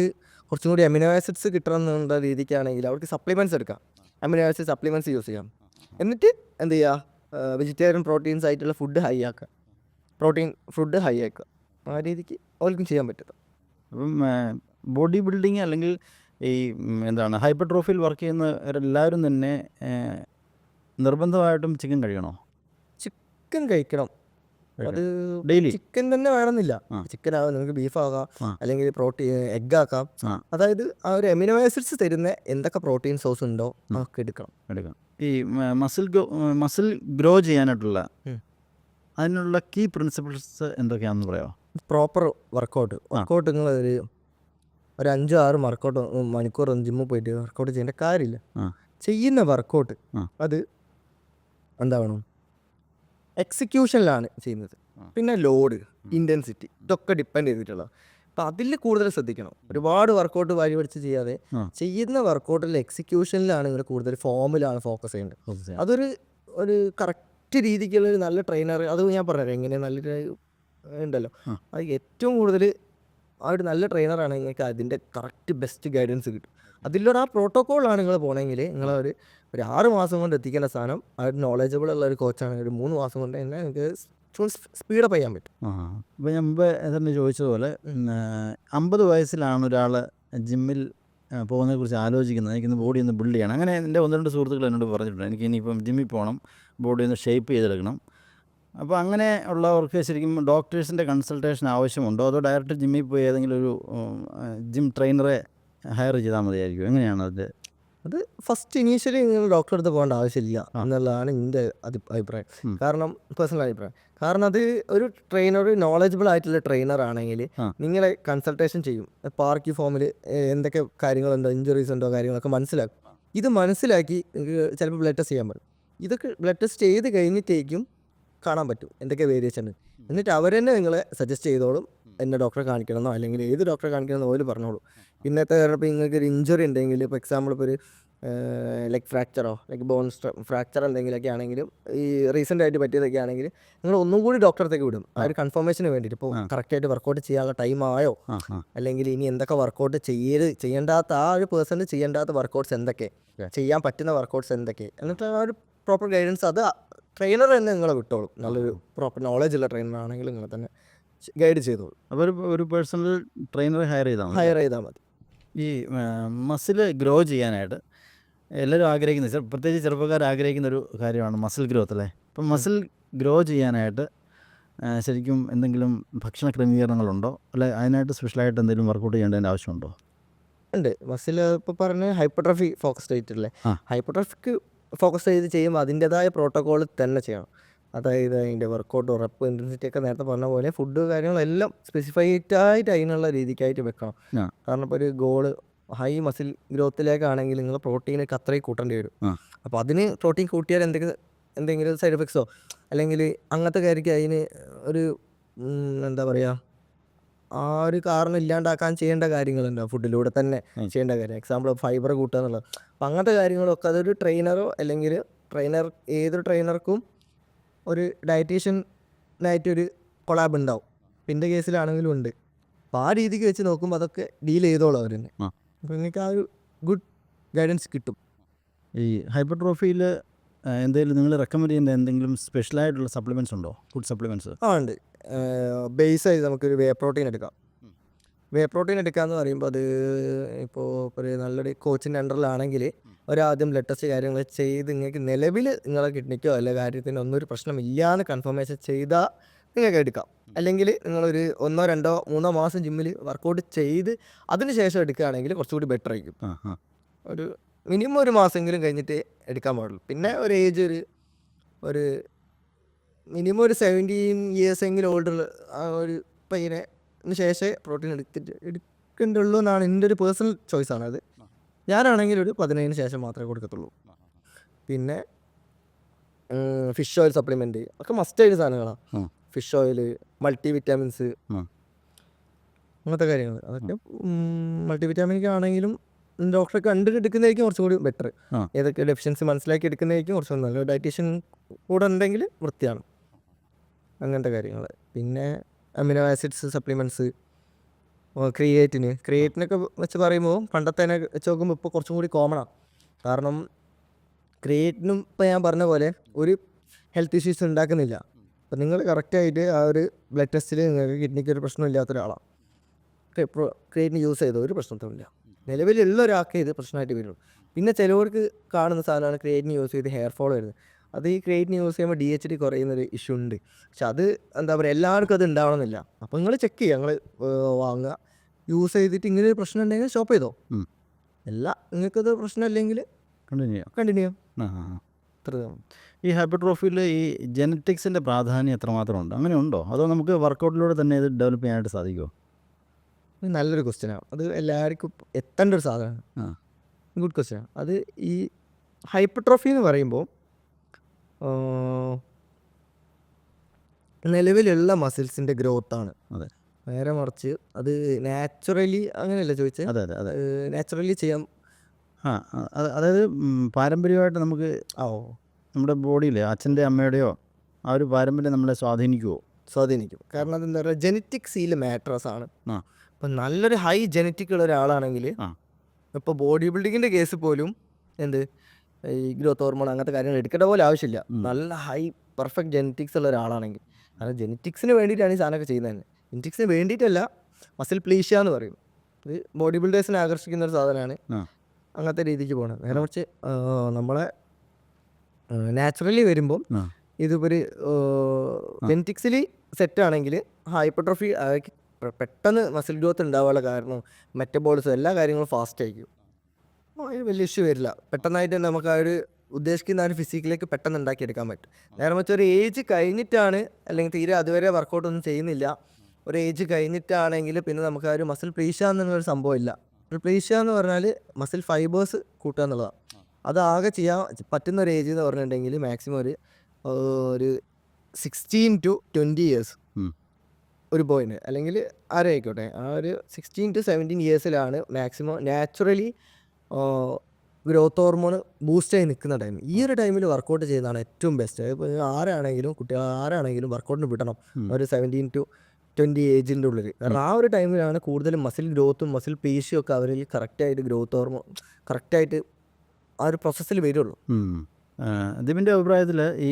കുറച്ചും കൂടി അമിനോ ആസിഡ്സ് കിട്ടണം എന്നുള്ള രീതിക്കാണെങ്കിൽ അവർക്ക് സപ്ലിമെൻറ്റ്സ് എടുക്കാം. അമിനോ ആസിഡ് സപ്ലിമെൻറ്റ്സ് യൂസ് ചെയ്യാം. എന്നിട്ട് എന്ത് ചെയ്യുക, വെജിറ്റേറിയൻ പ്രോട്ടീൻസ് ആയിട്ടുള്ള ഫുഡ് ഹൈ ആക്കുക, ആ രീതിക്ക് അവർക്കും ചെയ്യാൻ പറ്റും. അപ്പം ബോഡി ബിൽഡിങ് അല്ലെങ്കിൽ ഈ എന്താണ് ഹൈപ്പർട്രോഫിയിൽ വർക്ക് ചെയ്യുന്നവരെല്ലാവരും തന്നെ നിർബന്ധമായിട്ടും ചിക്കൻ കഴിക്കണോ? ചിക്കൻ കഴിക്കണം. അത് ഡെയിലി ചിക്കൻ തന്നെ വേണമെന്നില്ല. ചിക്കൻ ആകാം, നിങ്ങൾക്ക് ബീഫ് ആകാം, അല്ലെങ്കിൽ എഗ് ആക്കാം. അതായത് ആ ഒരു അമിനോ ആസിഡ്സ് തരുന്ന എന്തൊക്കെ പ്രോട്ടീൻ സോഴ്സ് ഉണ്ടോ അതൊക്കെ എടുക്കണം. ഈ മസിൽ ഗ്രോ ചെയ്യാനായിട്ടുള്ള അതിനുള്ള കീ പ്രിൻസിപ്പിൾസ് എന്തൊക്കെയാണെന്ന് പറയാമോ? പ്രോപ്പർ വർക്കൗട്ട് നിങ്ങൾ ഒരു 5-6 മണിക്കൂർ ജിമ്മിൽ പോയിട്ട് വർക്കൗട്ട് ചെയ്യേണ്ട കാര്യമില്ല. ചെയ്യുന്ന വർക്കൗട്ട് അത് എന്താവണം, എക്സിക്യൂഷനിലാണ് ചെയ്യുന്നത്. പിന്നെ ലോഡ്, ഇൻറ്റൻസിറ്റി ഇതൊക്കെ ഡിപ്പെൻഡ് ചെയ്തിട്ടുള്ള. അപ്പം അതിൽ കൂടുതൽ ശ്രദ്ധിക്കണം. ഒരുപാട് വർക്കൗട്ട് വാരി പഠിച്ച് ചെയ്യാതെ ചെയ്യുന്ന വർക്കൗട്ടിൽ എക്സിക്യൂഷനിലാണ് നിങ്ങൾ കൂടുതൽ ഫോമിലാണ് ഫോക്കസ് ചെയ്യേണ്ടത്. ഒരു കറക്റ്റ് രീതിക്കുള്ള ഒരു നല്ല ട്രെയിനർ, അത് ഞാൻ പറഞ്ഞുതരാം എങ്ങനെ നല്ലൊരു ഉണ്ടല്ലോ. അത് ഏറ്റവും കൂടുതൽ ആ ഒരു നല്ല ട്രെയിനറാണ് നിങ്ങൾക്ക് അതിൻ്റെ കറക്റ്റ് ബെസ്റ്റ് ഗൈഡൻസ് കിട്ടും. അതിലൂടെ ആ പ്രോട്ടോക്കോളാണ് നിങ്ങൾ പോകണമെങ്കിൽ നിങ്ങളൊരു 6 മാസം കൊണ്ട് എത്തിക്കേണ്ട സാധനം ആ ഒരു നോളജബിൾ ഉള്ള ഒരു കോച്ചാണെങ്കിൽ ഒരു 3 മാസം കൊണ്ട് തന്നെ നിങ്ങൾക്ക് സ്പീഡപ്പ് ചെയ്യാൻ പറ്റും. അപ്പോൾ ഞാൻ മുമ്പ് തന്നെ ചോദിച്ചതുപോലെ 50 വയസ്സിലാണ് ഒരാൾ ജിമ്മിൽ പോകുന്നതിനെക്കുറിച്ച് ആലോചിക്കുന്നത്, എനിക്കിന്ന് ബോഡി ഒന്ന് ബിൽഡ് ചെയ്യണം. അങ്ങനെ എൻ്റെ 1-2 സുഹൃത്തുക്കൾ എന്നോട് പറഞ്ഞിട്ടുണ്ട്, എനിക്ക് ഇനിയിപ്പം ജിമ്മിൽ പോകണം, ബോഡി ഒന്ന് ഷേപ്പ് ചെയ്തെടുക്കണം. അപ്പോൾ അങ്ങനെ ഉള്ളവർക്ക് ശരിക്കും ഡോക്ടേഴ്സിൻ്റെ കൺസൾട്ടേഷൻ ആവശ്യമുണ്ടോ, അതോ ഡയറക്റ്റ് ജിമ്മിൽ പോയി ഏതെങ്കിലും ഒരു ജിം ട്രെയിനറെ ഹയർ ചെയ്താൽ മതിയായിരിക്കും? എങ്ങനെയാണ് അത് ഫസ്റ്റ് ഇനീഷ്യലി നിങ്ങൾ ഡോക്ടറെ അടുത്ത് പോകേണ്ട ആവശ്യമില്ല എന്നുള്ളതാണ് എൻ്റെ അഭിപ്രായം. പേഴ്സണൽ അഭിപ്രായം. കാരണം അത് ഒരു ട്രെയിനർ, നോളജബിൾ ആയിട്ടുള്ള ട്രെയിനർ ആണെങ്കിൽ നിങ്ങളെ കൺസൾട്ടേഷൻ ചെയ്യും. പാർക്ക് ഫോമിൽ എന്തൊക്കെ കാര്യങ്ങളുണ്ടോ, ഇഞ്ചുറീസ് ഉണ്ടോ, കാര്യങ്ങളൊക്കെ മനസ്സിലാക്കും. ഇത് മനസ്സിലാക്കി ചിലപ്പോൾ ബ്ലഡ് ടെസ്റ്റ് ചെയ്യാൻ പറ്റും. ഇതൊക്കെ ബ്ലഡ് ടെസ്റ്റ് ചെയ്ത് കഴിഞ്ഞിട്ടേക്കും കാണാൻ പറ്റും എന്തൊക്കെ വേരിയേഷൻ. എന്നിട്ട് അവർ തന്നെ നിങ്ങളെ സജസ്റ്റ് ചെയ്തോളും എന്നെ ഡോക്ടറെ കാണിക്കണമെന്നോ അല്ലെങ്കിൽ ഏത് ഡോക്ടറെ കാണിക്കണമെന്നോ ഓല് പറഞ്ഞോളൂ. പിന്നത്തെ ഇപ്പോൾ നിങ്ങൾക്ക് ഒരു ഇഞ്ചുറി ഉണ്ടെങ്കിൽ, ഇപ്പോൾ എക്സാമ്പിൾ ഇപ്പോൾ ഒരു ലെഗ് ഫ്രാക്ചറോ ലൈക്ക് ബോൺ ഫ്രാക്ചർ എന്തെങ്കിലുമൊക്കെ ആണെങ്കിലും ഈ റീസെൻ്റ് ആയിട്ട് പറ്റിയതൊക്കെ ആണെങ്കിൽ നിങ്ങൾ ഒന്നും കൂടി ഡോക്ടറത്തേക്ക് വിടും ആ ഒരു കൺഫർമേഷന് വേണ്ടിയിട്ട്. ഇപ്പോൾ കറക്റ്റായിട്ട് വർക്കൗട്ട് ചെയ്യാനുള്ള ടൈം ആയോ, അല്ലെങ്കിൽ ഇനി എന്തൊക്കെ വർക്കൗട്ട് ചെയ്യേണ്ടാത്ത ആ ഒരു പേഴ്സണ് ചെയ്യേണ്ടാത്ത വർക്കൗട്ട്സ് എന്തൊക്കെ, ചെയ്യാൻ പറ്റുന്ന വർക്കൗട്ട്സ് എന്തൊക്കെ, എന്നിട്ട് ആ ഒരു പ്രോപ്പർ ഗൈഡൻസ് അത് ട്രെയിനർ തന്നെ നിങ്ങളെ വിട്ടോളും. നല്ലൊരു പ്രോപ്പർ നോളജ് ഉള്ള ട്രെയിനർ ആണെങ്കിൽ നിങ്ങളെ തന്നെ ഗൈഡ് ചെയ്തോളും. അപ്പോൾ ഒരു പേഴ്സണൽ ട്രെയിനറെ ഹയർ ചെയ്താൽ മതി. ഈ മസിൽ ഗ്രോ ചെയ്യാനായിട്ട് എല്ലാവരും ആഗ്രഹിക്കുന്നത്, പ്രത്യേകിച്ച് ചെറുപ്പക്കാർ ആഗ്രഹിക്കുന്ന ഒരു കാര്യമാണ് മസിൽ ഗ്രോത്ത് അല്ലേ. അപ്പം മസിൽ ഗ്രോ ചെയ്യാനായിട്ട് ശരിക്കും എന്തെങ്കിലും ഭക്ഷണ ക്രമീകരണങ്ങളുണ്ടോ, അല്ലെ അതിനായിട്ട് സ്പെഷ്യലായിട്ട് എന്തെങ്കിലും വർക്കൗട്ട് ചെയ്യേണ്ടതിൻ്റെ ആവശ്യമുണ്ടോ? ഉണ്ട്. മസിൽ ഇപ്പോൾ പറഞ്ഞ് ഹൈപ്പർട്രോഫി ഫോക്കസ്ഡ് ആയിട്ടല്ലേ. ഹൈപ്പർട്രോഫിക്ക് ഫോക്കസ് ചെയ്ത് ചെയ്യുമ്പോൾ അതിൻ്റെതായ പ്രോട്ടോക്കോൾ തന്നെ ചെയ്യണം. അതായത് അതിൻ്റെ വർക്കൗട്ട്, റെപ്പ്, ഇൻറ്റൻസിറ്റി ഒക്കെ നേരത്തെ പറഞ്ഞ പോലെ ഫുഡ് കാര്യങ്ങളെല്ലാം സ്പെസിഫൈഡ് ആയിട്ട് അതിനുള്ള രീതിക്കായിട്ട് വെക്കണം. കാരണം ഇപ്പോൾ ഒരു ഗോള് ഹൈ മസിൽ ഗ്രോത്തിലേക്കാണെങ്കിൽ നിങ്ങൾ പ്രോട്ടീനൊക്കെ അത്രയും കൂട്ടേണ്ടി വരും. അപ്പോൾ അതിന് പ്രോട്ടീൻ കൂട്ടിയാൽ എന്തെങ്കിലും സൈഡ് എഫക്ട്സോ അല്ലെങ്കിൽ അങ്ങനത്തെ കാര്യമൊക്കെ അതിന് ഒരു എന്താ പറയുക, ആ ഒരു കാരണം ഇല്ലാണ്ടാക്കാൻ ചെയ്യേണ്ട കാര്യങ്ങളുണ്ടാവും ഫുഡിലൂടെ തന്നെ ചെയ്യേണ്ട കാര്യം. എക്സാമ്പിൾ ഫൈബർ കൂട്ടുക എന്നുള്ളത്. അപ്പം അങ്ങനത്തെ കാര്യങ്ങളൊക്കെ അതൊരു ട്രെയിനറോ അല്ലെങ്കിൽ ഏതൊരു ട്രെയിനർക്കും ഒരു ഡയറ്റീഷ്യനായിട്ടൊരു കൊളാബ് ഉണ്ടാവും. പിന്നെ കേസിലാണെങ്കിലും ഉണ്ട്. അപ്പോൾ ആ രീതിക്ക് വെച്ച് നോക്കുമ്പോൾ അതൊക്കെ ഡീൽ ചെയ്തോളൂ അവർ തന്നെ. അപ്പോൾ നിങ്ങൾക്ക് ആ ഒരു ഗുഡ് ഗൈഡൻസ് കിട്ടും. ഈ ഹൈപ്പർട്രോഫിയിൽ എന്തെങ്കിലും നിങ്ങൾ റെക്കമെൻഡ് ചെയ്യുന്ന എന്തെങ്കിലും സ്പെഷ്യലായിട്ടുള്ള സപ്ലിമെൻറ്റ്സ് ഉണ്ടോ, ഫുഡ് സപ്ലിമെൻറ്റ്സ്? ഉണ്ട്. ബേസായി നമുക്കൊരു വേ പ്രോട്ടീൻ എടുക്കാം. വേ പ്രോട്ടീൻ എടുക്കാമെന്ന് പറയുമ്പോൾ അത് ഇപ്പോൾ ഒരു നല്ലൊരു കോച്ചിൻ്റെ അണ്ടറിലാണെങ്കിൽ ഒരാദ്യം ബ്ലഡ് ടെസ്റ്റ് കാര്യങ്ങൾ ചെയ്ത് നിങ്ങൾക്ക് നിലവിൽ നിങ്ങളെ കിഡ്നിക്കോ അല്ല കാര്യത്തിനോ ഒന്നും ഒരു പ്രശ്നമില്ലാന്ന് കൺഫർമേഷൻ ചെയ്താൽ നിങ്ങൾക്ക് എടുക്കാം. അല്ലെങ്കിൽ നിങ്ങളൊരു 1, 2, 3 മാസം ജിമ്മിൽ വർക്കൗട്ട് ചെയ്ത് അതിന് ശേഷം എടുക്കുകയാണെങ്കിൽ കുറച്ചുകൂടി ബെറ്റർ ആയിരിക്കും. ഒരു മിനിമം 1 മാസമെങ്കിലും കഴിഞ്ഞിട്ട് എടുക്കാൻ പാടുള്ളൂ. പിന്നെ ഒരു ഏജ് ഒരു മിനിമം ഒരു 17 years എങ്കിലും ഓൾഡർ ആ ഒരു പയ്യനെ ശേഷമേ പ്രോട്ടീൻ എടുക്കേണ്ടുള്ളൂ എന്നാണ് എൻ്റെ ഒരു പേഴ്സണൽ ചോയ്സാണ് അത്. ഞാനാണെങ്കിൽ ഒരു 17 ശേഷം മാത്രമേ കൊടുക്കത്തുള്ളൂ. പിന്നെ ഫിഷ് ഓയിൽ സപ്ലിമെൻറ്റ് ഒക്കെ മസ്റ്റായിട്ട് സാധനങ്ങളാണ്. ഫിഷ് ഓയിൽ, മൾട്ടി വിറ്റാമിൻസ്, അങ്ങനത്തെ കാര്യങ്ങൾ. അതൊക്കെ മൾട്ടി വിറ്റാമിനൊക്കെ ആണെങ്കിലും ഡോക്ടറെ കണ്ടിട്ട് എടുക്കുന്നതായിരിക്കും കുറച്ചുകൂടി ബെറ്റർ. ഏതൊക്കെ ഡെഫിഷ്യൻസി മനസ്സിലാക്കി എടുക്കുന്നതായിരിക്കും കുറച്ചുകൂടി നല്ലത്. ഡയറ്റീഷ്യൻ കൂടെ ഉണ്ടെങ്കിൽ വൃത്തിയാണ്. അങ്ങനത്തെ കാര്യങ്ങൾ. പിന്നെ അമിനോ ആസിഡ്സ് സപ്ലിമെൻറ്റ്സ്, ക്രിയേറ്റിനൊക്കെ വെച്ച് പറയുമ്പോൾ പണ്ടത്തേനെ വെച്ച് നോക്കുമ്പോൾ ഇപ്പോൾ കുറച്ചും കൂടി കോമണാണ്. കാരണം ക്രിയേറ്റിനും ഇപ്പോൾ ഞാൻ പറഞ്ഞ പോലെ ഒരു ഹെൽത്ത് ഇഷ്യൂസ് ഉണ്ടാക്കുന്നില്ല. അപ്പം നിങ്ങൾ കറക്റ്റായിട്ട് ആ ഒരു ബ്ലഡ് ടെസ്റ്റിൽ നിങ്ങൾക്ക് കിഡ്നിക്ക് ഒരു പ്രശ്നമില്ലാത്ത ഒരാളാണ്. ക്രിയേറ്റിന് യൂസ് ചെയ്തോ ഒരു പ്രശ്നത്തുമില്ല. നിലവിലുള്ള ഒരാൾക്ക് ഇത് പ്രശ്നമായിട്ട് വരുള്ളൂ. പിന്നെ ചിലവർക്ക് കാണുന്ന സാധനമാണ് ക്രിയേറ്റിന് യൂസ് ചെയ്ത് ഹെയർ ഫോൾ വരുന്നത്. അത് ഈ ക്രിയേറ്റിന് യൂസ് ചെയ്യുമ്പോൾ DHT കുറയുന്നൊരു ഇഷ്യൂ ഉണ്ട്. പക്ഷെ അത് എന്താ പറയുക, എല്ലാവർക്കും അത് ഉണ്ടാവണമെന്നില്ല. അപ്പോൾ നിങ്ങൾ ചെക്ക് ചെയ്യുക, നിങ്ങൾ വാങ്ങുക, യൂസ് ചെയ്തിട്ട് ഇങ്ങനെ ഒരു പ്രശ്നം ഉണ്ടെങ്കിൽ സ്റ്റോപ്പ് ചെയ്തോ. നിങ്ങൾക്കത് പ്രശ്നമില്ലെങ്കിൽ കണ്ടിന്യൂ ചെയ്യാം. ഈ ഹൈപ്പർട്രോഫിയിൽ ഈ ജെനറ്റിക്സിൻ്റെ പ്രാധാന്യം എത്രമാത്രം ഉണ്ട്? അങ്ങനെ ഉണ്ടോ? അതോ നമുക്ക് വർക്കൗട്ടിലൂടെ തന്നെ ഇത് ഡെവലപ്പ് ചെയ്യാനായിട്ട് സാധിക്കുമോ? നല്ലൊരു ക്വസ്റ്റ്യനാണ്. അത് എല്ലാവർക്കും എത്തേണ്ട ഒരു സാധനമാണ്. ഗുഡ് ക്വസ്റ്റ്യനാണ്. അത് ഈ ഹൈപ്പർട്രോഫി എന്ന് പറയുമ്പോൾ നിലവിലുള്ള മസിൽസിൻ്റെ ഗ്രോത്താണ്. അതെ. നേരെ മറിച്ച് അത് നാച്ചുറലി അങ്ങനെയല്ല ചോദിച്ചത്. അതെ അതെ അതെ നാച്ചുറലി ചെയ്യാം. അതായത് പാരമ്പര്യമായിട്ട് നമുക്ക് നമ്മുടെ ബോഡിയിൽ അച്ഛൻ്റെ അമ്മയുടെയോ ആ ഒരു പാരമ്പര്യം നമ്മളെ സ്വാധീനിക്കും. കാരണം അതെന്താ പറയുക, ജനറ്റിക് സീൽ മാറ്റേഴ്സ് ആണ്. ഇപ്പം നല്ലൊരു ഹൈ ജനറ്റിക് ഉള്ള ഒരാളാണെങ്കിൽ ഇപ്പോൾ ബോഡി ബിൽഡിങ്ങിൻ്റെ കേസ് പോലും ഈ ഗ്രോത്ത് ഹോർമോൺ അങ്ങനത്തെ കാര്യങ്ങൾ എടുക്കേണ്ട പോലെ ആവശ്യമില്ല. നല്ല ഹൈ പെർഫെക്റ്റ് ജനറ്റിക്സ് ഉള്ള ഒരാളാണെങ്കിൽ. കാരണം ജനറ്റിക്സിന് വേണ്ടിയിട്ടാണ് ഈ സാധനമൊക്കെ ചെയ്യുന്നത് തന്നെ. ജനറ്റിക്സിന് വേണ്ടിയിട്ടല്ല, മസിൽ പ്ലീഷ്യ എന്ന് പറയും. ഇത് ബോഡി ബിൽഡേഴ്സിനെ ആകർഷിക്കുന്ന ഒരു സാധനമാണ്. അങ്ങനത്തെ രീതിക്ക് പോകണം. നേരെ മറിച്ച് നമ്മളെ നാച്ചുറലി വരുമ്പം ഇതിപ്പോൾ ജനറ്റിക്സിലി സെറ്റാണെങ്കിൽ ഹൈപ്പർട്രോഫി പെട്ടെന്ന് മസിൽ ഗ്രോത്ത് ഉണ്ടാവാനുള്ള കാരണം മെറ്റബോളിസം എല്ലാ കാര്യങ്ങളും ഫാസ്റ്റ് ആയിരിക്കും. അതിന് വലിയ ഇഷ്യൂ വരില്ല. പെട്ടെന്നായിട്ട് നമുക്ക് ആ ഒരു ഉദ്ദേശിക്കുന്ന ആ ഒരു ഫിസിക്കിലേക്ക് പെട്ടെന്ന് ഉണ്ടാക്കിയെടുക്കാൻ പറ്റും. നേരെ മറിച്ച് ഒരു ഏജ് കഴിഞ്ഞിട്ടാണ്, അല്ലെങ്കിൽ തീരെ അതുവരെ വർക്കൗട്ടൊന്നും ചെയ്യുന്നില്ല, ഒരു ഏജ് കഴിഞ്ഞിട്ടാണെങ്കിൽ പിന്നെ നമുക്ക് ആ ഒരു മസിൽ പ്ലീഷ്യ എന്നുള്ളൊരു സംഭവം ഇല്ല. പ്ലീഷ്യ എന്ന് പറഞ്ഞാൽ മസിൽ ഫൈബേഴ്സ് കൂട്ടുക എന്നുള്ളതാണ്. അതാകെ ചെയ്യാൻ പറ്റുന്ന ഒരു ഏജ് എന്ന് പറഞ്ഞിട്ടുണ്ടെങ്കിൽ മാക്സിമം ഒരു 16 to 20 years ഒരു ബോയിന്, അല്ലെങ്കിൽ ആരായിക്കോട്ടെ, ആ ഒരു 16 to 17 yearsലാണ് മാക്സിമം നാച്ചുറലി ഗ്രോത്ത് ഹോർമോൺ ബൂസ്റ്റായി നിൽക്കുന്ന ടൈം. ഈ ഒരു ടൈമിൽ വർക്കൗട്ട് ചെയ്യുന്നതാണ് ഏറ്റവും ബെസ്റ്റ്. ഇപ്പോൾ ആരാണെങ്കിലും കുട്ടികൾ ആരാണെങ്കിലും വർക്കൗട്ടിന് വിടണം ഒരു 17 to 20 ഏജിൻ്റെ ഉള്ളിൽ. കാരണം ആ ഒരു ടൈമിലാണ് കൂടുതലും മസിൽ ഗ്രോത്തും മസിൽ പേശിയും ഒക്കെ അവരിൽ കറക്റ്റായിട്ട് ഗ്രോത്ത് ഹോർമോൺ കറക്റ്റായിട്ട് ആ ഒരു പ്രോസസ്സിൽ വരുള്ളൂ. ദിപിൻ്റെ അഭിപ്രായത്തിൽ ഈ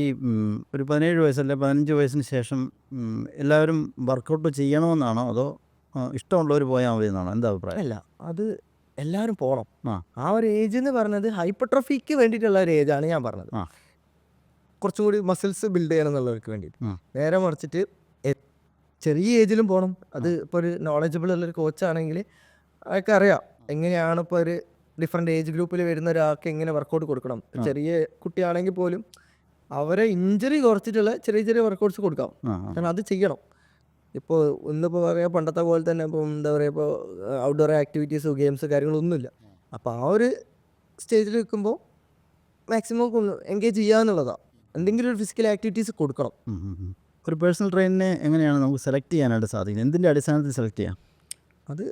ഒരു 17 വയസ്സല്ല 15 വയസ്സിന് ശേഷം എല്ലാവരും വർക്കൗട്ട് ചെയ്യണമെന്നാണോ, അതോ ഇഷ്ടമുള്ളവർ പോയാൽ മതി എന്നാണോ? എന്താ അഭിപ്രായം? അല്ല, അത് എല്ലാവരും പോകണം. ആ ഒരു ഏജ് എന്ന് പറഞ്ഞത് ഹൈപ്പർട്രോഫിക്ക് വേണ്ടിയിട്ടുള്ള ഒരു ഏജാണ് ഞാൻ പറഞ്ഞത്. കുറച്ചും കൂടി മസിൽസ് ബിൽഡ് ചെയ്യണം എന്നുള്ളവർക്ക് വേണ്ടിയിട്ട്. നേരെ മറിച്ചിട്ട് ചെറിയ ഏജിലും പോകണം. അത് ഇപ്പോൾ ഒരു നോളജബിൾ ഉള്ളൊരു കോച്ചാണെങ്കിൽ അതൊക്കെ അറിയാം എങ്ങനെയാണ് ഇപ്പോൾ ഒരു ഡിഫറെൻറ്റ് ഏജ് ഗ്രൂപ്പിൽ വരുന്ന ഒരാൾക്ക് എങ്ങനെ വർക്കൗട്ട് കൊടുക്കണം. ചെറിയ കുട്ടിയാണെങ്കിൽ പോലും അവരെ ഇഞ്ചറി കുറച്ചിട്ടുള്ള ചെറിയ ചെറിയ വർക്കൗട്ട്സ് കൊടുക്കാം. കാരണം അത് ചെയ്യണം. ഇപ്പോൾ ഇന്നിപ്പോൾ പറയുക പണ്ടത്തെ പോലെ തന്നെ ഇപ്പോൾ എന്താ പറയുക, ഇപ്പോൾ ഔട്ട്ഡോർ ആക്ടിവിറ്റീസ് ഗെയിംസ് കാര്യങ്ങളൊന്നുമില്ല. അപ്പോൾ ആ ഒരു സ്റ്റേജിൽ നിൽക്കുമ്പോൾ മാക്സിമം എൻഗേജ് ചെയ്യാന്നുള്ളതാണ്. എന്തെങ്കിലും ഒരു ഫിസിക്കൽ ആക്ടിവിറ്റീസ് കൊടുക്കണം. ഒരു പേഴ്സണൽ ട്രെയിനിനെ എങ്ങനെയാണ് നമുക്ക് സെലക്ട് ചെയ്യാനായിട്ട് സാധിക്കുന്നത്? എന്തിൻ്റെ അടിസ്ഥാനത്തിൽ സെലക്ട് ചെയ്യാം? അത്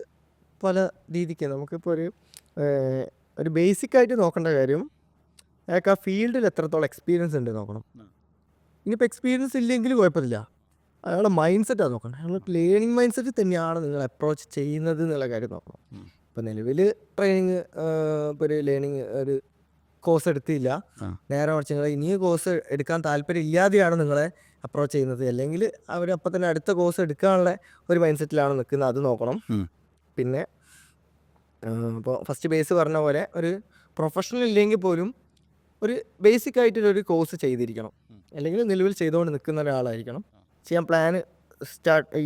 പല രീതിക്ക്. നമുക്കിപ്പോൾ ഒരു ബേസിക്കായിട്ട് നോക്കേണ്ട കാര്യം അയാൾക്ക് ആ ഫീൽഡിൽ എത്രത്തോളം എക്സ്പീരിയൻസ് ഉണ്ട് നോക്കണം. ഇനിയിപ്പോൾ എക്സ്പീരിയൻസ് ഇല്ലെങ്കിൽ കുഴപ്പമില്ല, അയാളുടെ മൈൻഡ് സെറ്റാണ് നോക്കണം. അയാളുടെ ലേണിംഗ് മൈൻഡ് സെറ്റ് തന്നെയാണ് നിങ്ങൾ അപ്രോച്ച് ചെയ്യുന്നത് എന്നുള്ള കാര്യം നോക്കണം. ഇപ്പോൾ നിലവിൽ ട്രെയിനിങ് ഇപ്പോൾ ഒരു ലേണിംഗ് ഒരു കോഴ്സ് എടുത്തില്ല, നേരെ മറിച്ച് നിങ്ങൾ ഇനിയും കോഴ്സ് എടുക്കാൻ താല്പര്യം ഇല്ലാതെയാണ് നിങ്ങളെ അപ്രോച്ച് ചെയ്യുന്നത്, അല്ലെങ്കിൽ അവർ അപ്പം തന്നെ അടുത്ത കോഴ്സ് എടുക്കാനുള്ള ഒരു മൈൻഡ് സെറ്റിലാണ് നിൽക്കുന്നത്, അത് നോക്കണം. പിന്നെ ഇപ്പോൾ ഫസ്റ്റ് ബേസ് പറഞ്ഞ പോലെ ഒരു പ്രൊഫഷണൽ ഇല്ലെങ്കിൽ പോലും ഒരു ബേസിക് ആയിട്ടൊരു കോഴ്സ് ചെയ്തിരിക്കണം, അല്ലെങ്കിൽ നിലവിൽ ചെയ്തുകൊണ്ട് നിൽക്കുന്ന ഒരാളായിരിക്കണം. ചെയ്യാൻ